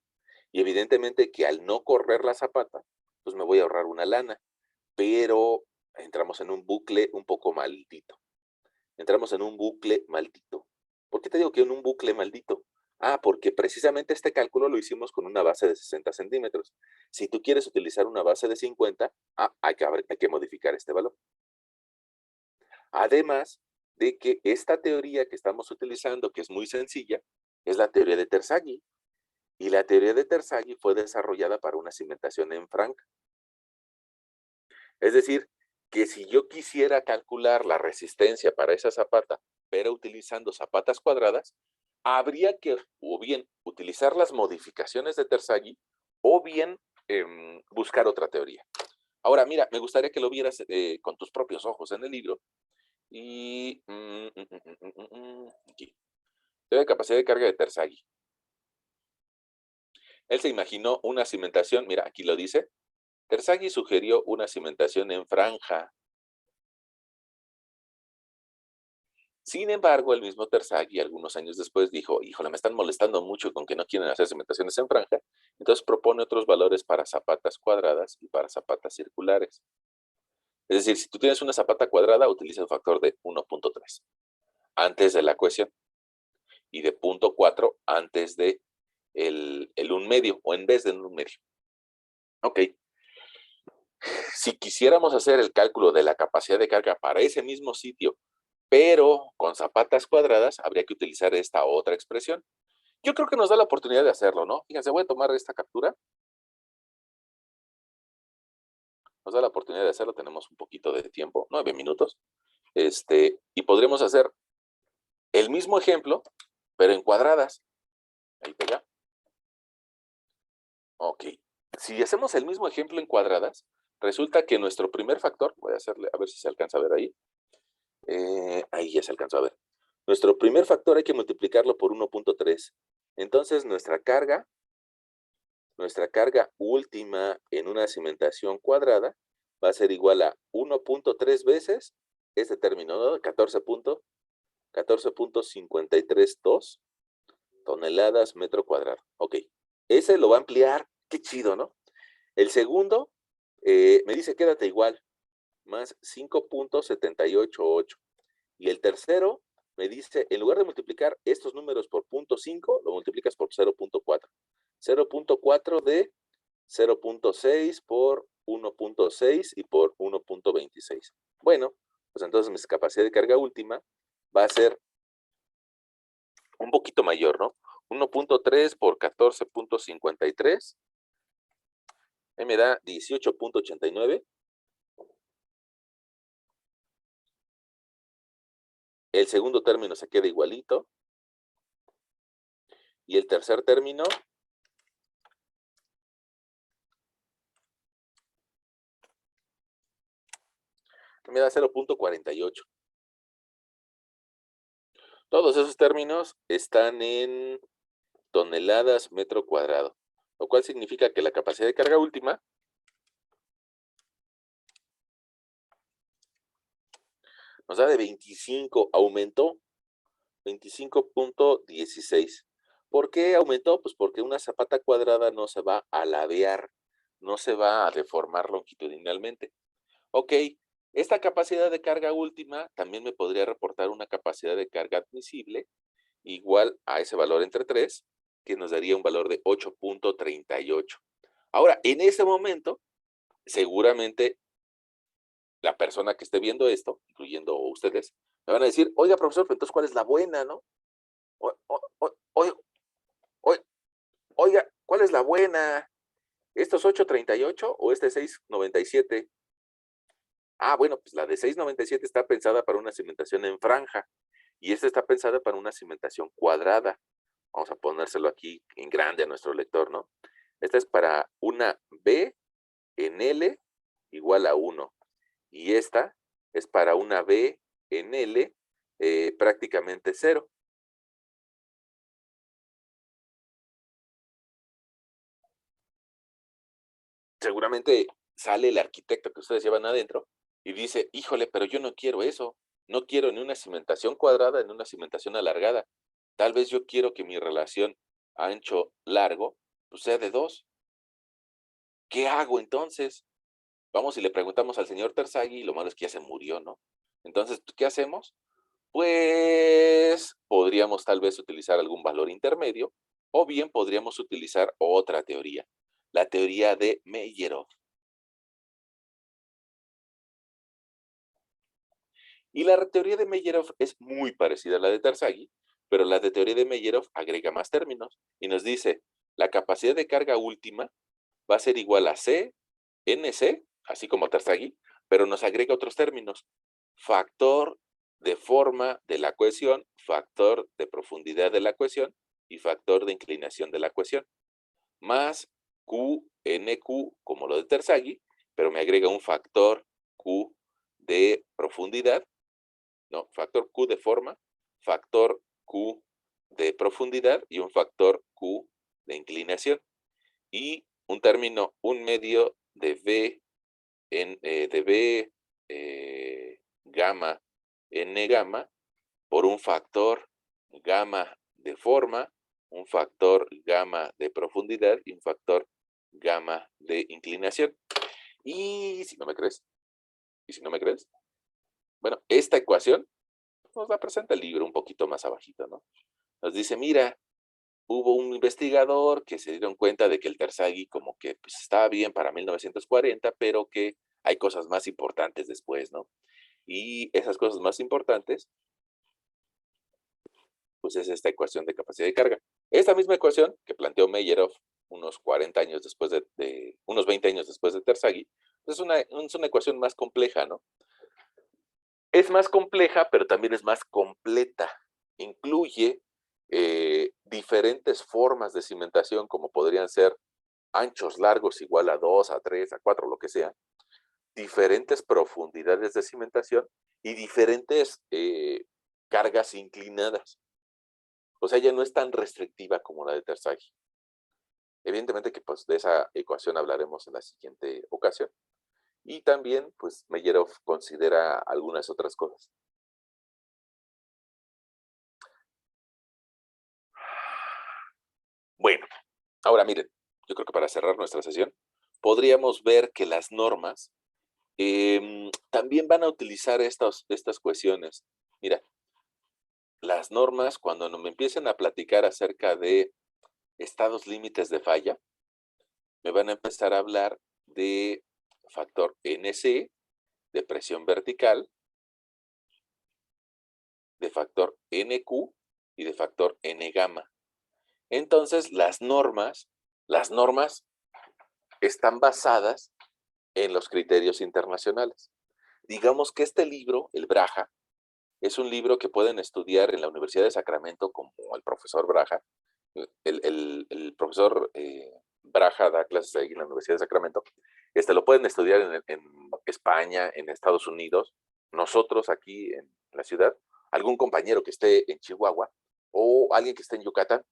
Y evidentemente que al no correr la zapata, pues me voy a ahorrar una lana, pero entramos en un bucle un poco maldito. ¿Por qué te digo que en un bucle maldito? Porque precisamente este cálculo lo hicimos con una base de 60 centímetros. Si tú quieres utilizar una base de 50, hay que modificar este valor. Además de que esta teoría que estamos utilizando, que es muy sencilla, es la teoría de Terzaghi. Y la teoría de Terzaghi fue desarrollada para una cimentación en franca. Es decir, que si yo quisiera calcular la resistencia para esa zapata, pero utilizando zapatas cuadradas, habría que o bien utilizar las modificaciones de Terzaghi o bien buscar otra teoría. Ahora, mira, me gustaría que lo vieras con tus propios ojos en el libro. Y aquí. Teoría de capacidad de carga de Terzaghi. Él se imaginó una cimentación, mira, aquí lo dice. Terzaghi sugirió una cimentación en franja. Sin embargo, el mismo Terzaghi, algunos años después, dijo, híjole, me están molestando mucho con que no quieren hacer cimentaciones en franja. Entonces propone otros valores para zapatas cuadradas y para zapatas circulares. Es decir, si tú tienes una zapata cuadrada, utiliza un factor de 1.3 antes de la cohesión y de 0.4 antes de el 1 medio o en vez del 1 medio. Ok. Si quisiéramos hacer el cálculo de la capacidad de carga para ese mismo sitio, pero con zapatas cuadradas, habría que utilizar esta otra expresión. Yo creo que nos da la oportunidad de hacerlo, ¿no? Fíjense, voy a tomar esta captura. Nos da la oportunidad de hacerlo, tenemos un poquito de tiempo, 9 minutos. Y podremos hacer el mismo ejemplo, pero en cuadradas. Ahí pega. Ok. Si hacemos el mismo ejemplo en cuadradas, resulta que nuestro primer factor, voy a hacerle, a ver si se alcanza a ver ahí. Ahí ya se alcanzó a ver. Nuestro primer factor hay que multiplicarlo por 1.3. Entonces nuestra carga última en una cimentación cuadrada va a ser igual a 1.3 veces este término, ¿no? 14.532 toneladas metro cuadrado. Ok, ese lo va a ampliar. Qué chido, ¿no? El segundo me dice quédate igual, más 5.788. Y el tercero me dice, en lugar de multiplicar estos números por 0.5, lo multiplicas por 0.4. 0.4 de 0.6 por 1.6 y por 1.26. Bueno, pues entonces mi capacidad de carga última va a ser un poquito mayor, ¿no? 1.3 por 14.53. Me da 18.89. El segundo término se queda igualito. Y el tercer término me da 0.48. Todos esos términos están en toneladas metro cuadrado, lo cual significa que la capacidad de carga última nos da de 25, aumentó 25.16. ¿Por qué aumentó? Pues porque una zapata cuadrada no se va a ladear, no se va a deformar longitudinalmente. Ok, esta capacidad de carga última también me podría reportar una capacidad de carga admisible igual a ese valor entre 3, que nos daría un valor de 8.38. Ahora, en ese momento, seguramente la persona que esté viendo esto, incluyendo ustedes, me van a decir, oiga, profesor, pero entonces, ¿cuál es la buena, no? Oiga, ¿cuál es la buena? ¿Estos 8.38 o este 6.97? Ah, bueno, pues la de 6.97 está pensada para una cimentación en franja y esta está pensada para una cimentación cuadrada. Vamos a ponérselo aquí en grande a nuestro lector, ¿no? Esta es para una B en L igual a 1. Y esta es para una B en L prácticamente 0. Seguramente sale el arquitecto que ustedes llevan adentro y dice, híjole, pero yo no quiero eso. No quiero ni una cimentación cuadrada ni una cimentación alargada. Tal vez yo quiero que mi relación ancho-largo pues, sea de 2. ¿Qué hago entonces? Vamos y le preguntamos al señor Terzaghi, y lo malo es que ya se murió, ¿no? Entonces, ¿qué hacemos? Pues podríamos tal vez utilizar algún valor intermedio o bien podríamos utilizar otra teoría, la teoría de Meyerhof. Y la teoría de Meyerhof es muy parecida a la de Terzaghi, pero la de teoría de Meyerhof agrega más términos y nos dice, la capacidad de carga última va a ser igual a C, NC, así como Terzaghi, pero nos agrega otros términos. Factor de forma de la cohesión, factor de profundidad de la cohesión y factor de inclinación de la cohesión. Más Q, NQ, como lo de Terzaghi, pero me agrega un factor Q de profundidad, no, factor Q de forma, factor Q de profundidad y un factor Q de inclinación. y un término, un medio de V, de V gamma n gamma por un factor gamma de forma, un factor gamma de profundidad y un factor gamma de inclinación. Y si no me crees, bueno, esta ecuación nos la presenta el libro un poquito más abajito, ¿no? Nos dice, mira, hubo un investigador que se dieron cuenta de que el Terzaghi como que pues, estaba bien para 1940, pero que hay cosas más importantes después, ¿no? Y esas cosas más importantes, pues es esta ecuación de capacidad de carga. Esta misma ecuación que planteó Meyerhof unos 40 años después unos 20 años después de Terzaghi, pues es una ecuación más compleja, ¿no? Es más compleja, pero también es más completa. Incluye diferentes formas de cimentación, como podrían ser anchos largos igual a 2, a 3, a 4, lo que sea, diferentes profundidades de cimentación y diferentes cargas inclinadas. O sea, ya no es tan restrictiva como la de Terzaghi. Evidentemente que pues de esa ecuación hablaremos en la siguiente ocasión. Y también, pues, Meyerhof considera algunas otras cosas. Bueno, ahora miren, yo creo que para cerrar nuestra sesión, podríamos ver que las normas también van a utilizar estas cuestiones. Mira, las normas, cuando me empiecen a platicar acerca de estados límites de falla, me van a empezar a hablar de factor NC, de presión vertical, de factor NQ y de factor N gamma. Entonces, las normas están basadas en los criterios internacionales. Digamos que este libro, el Braja, es un libro que pueden estudiar en la Universidad de Sacramento como el profesor Braja. El profesor Braja da clases ahí en la Universidad de Sacramento. Lo pueden estudiar en España, en Estados Unidos, nosotros aquí en la ciudad, algún compañero que esté en Chihuahua, o alguien que esté en Yucatán,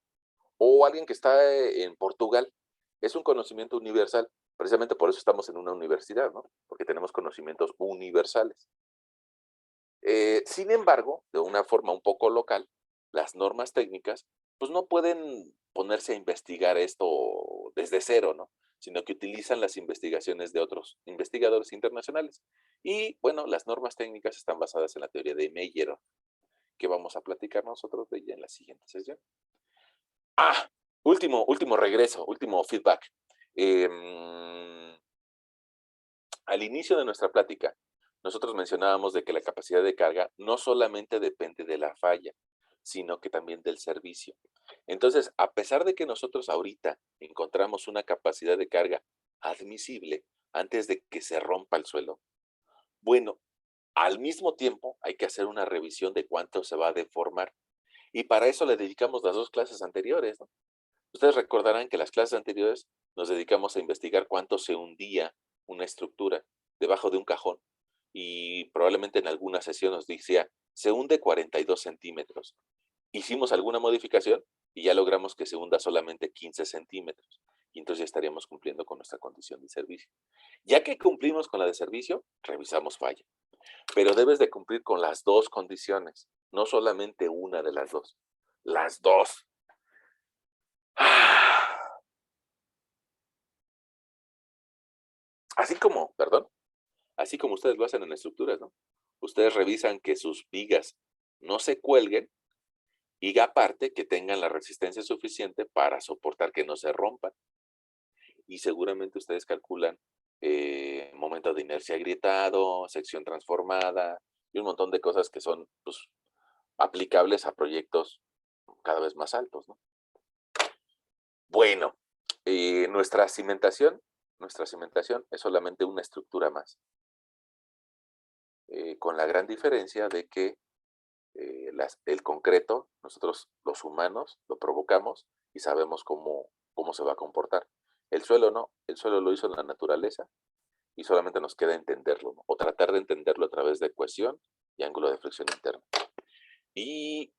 o alguien que está en Portugal. Es un conocimiento universal. Precisamente por eso estamos en una universidad, ¿no? Porque tenemos conocimientos universales. Sin embargo, de una forma un poco local, las normas técnicas, pues no pueden ponerse a investigar esto desde cero, ¿no? Sino que utilizan las investigaciones de otros investigadores internacionales. Y bueno, las normas técnicas están basadas en la teoría de Meyerhof, que vamos a platicar nosotros de ella en la siguiente sesión. Ah, último regreso, último feedback. Al inicio de nuestra plática, nosotros mencionábamos de que la capacidad de carga no solamente depende de la falla, sino que también del servicio. Entonces, a pesar de que nosotros ahorita encontramos una capacidad de carga admisible antes de que se rompa el suelo, bueno, al mismo tiempo hay que hacer una revisión de cuánto se va a deformar. Y para eso le dedicamos las dos clases anteriores, ¿no? Ustedes recordarán que las clases anteriores nos dedicamos a investigar cuánto se hundía una estructura debajo de un cajón y probablemente en alguna sesión nos decía, se hunde 42 centímetros. Hicimos alguna modificación y ya logramos que se hunda solamente 15 centímetros. Y entonces ya estaríamos cumpliendo con nuestra condición de servicio. Ya que cumplimos con la de servicio, revisamos falla. Pero debes de cumplir con las dos condiciones, no solamente una de las dos. Las dos. Así como ustedes lo hacen en estructuras, ¿no? Ustedes revisan que sus vigas no se cuelguen y aparte que tengan la resistencia suficiente para soportar que no se rompan. Y seguramente ustedes calculan momento de inercia agrietado, sección transformada y un montón de cosas que son pues, aplicables a proyectos cada vez más altos, ¿no? Bueno, nuestra cimentación es solamente una estructura más. Con la gran diferencia de que el concreto, nosotros los humanos lo provocamos y sabemos cómo se va a comportar. El suelo no, el suelo lo hizo la naturaleza y solamente nos queda entenderlo, ¿no? O tratar de entenderlo a través de cohesión y ángulo de fricción interno. Y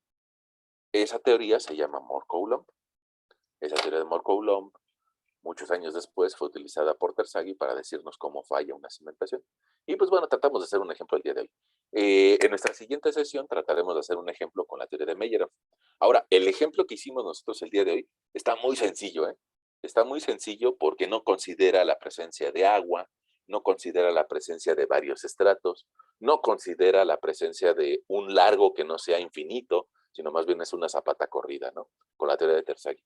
esa teoría se llama Moore-Coulomb. Esa teoría de Moore-Coulomb muchos años después fue utilizada por Terzaghi para decirnos cómo falla una cimentación. Y pues bueno, tratamos de hacer un ejemplo el día de hoy. En nuestra siguiente sesión trataremos de hacer un ejemplo con la teoría de Meyerhoff. Ahora, el ejemplo que hicimos nosotros el día de hoy está muy sencillo, ¿eh? Está muy sencillo porque no considera la presencia de agua, no considera la presencia de varios estratos, no considera la presencia de un largo que no sea infinito, sino más bien es una zapata corrida, ¿no? Con la teoría de Terzaghi.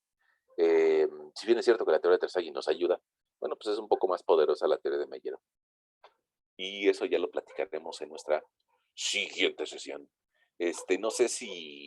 Si bien es cierto que la teoría de Terzaghi nos ayuda, bueno, pues es un poco más poderosa la teoría de Meyerhoff. Y eso ya lo platicaremos en nuestra siguiente sesión. No sé si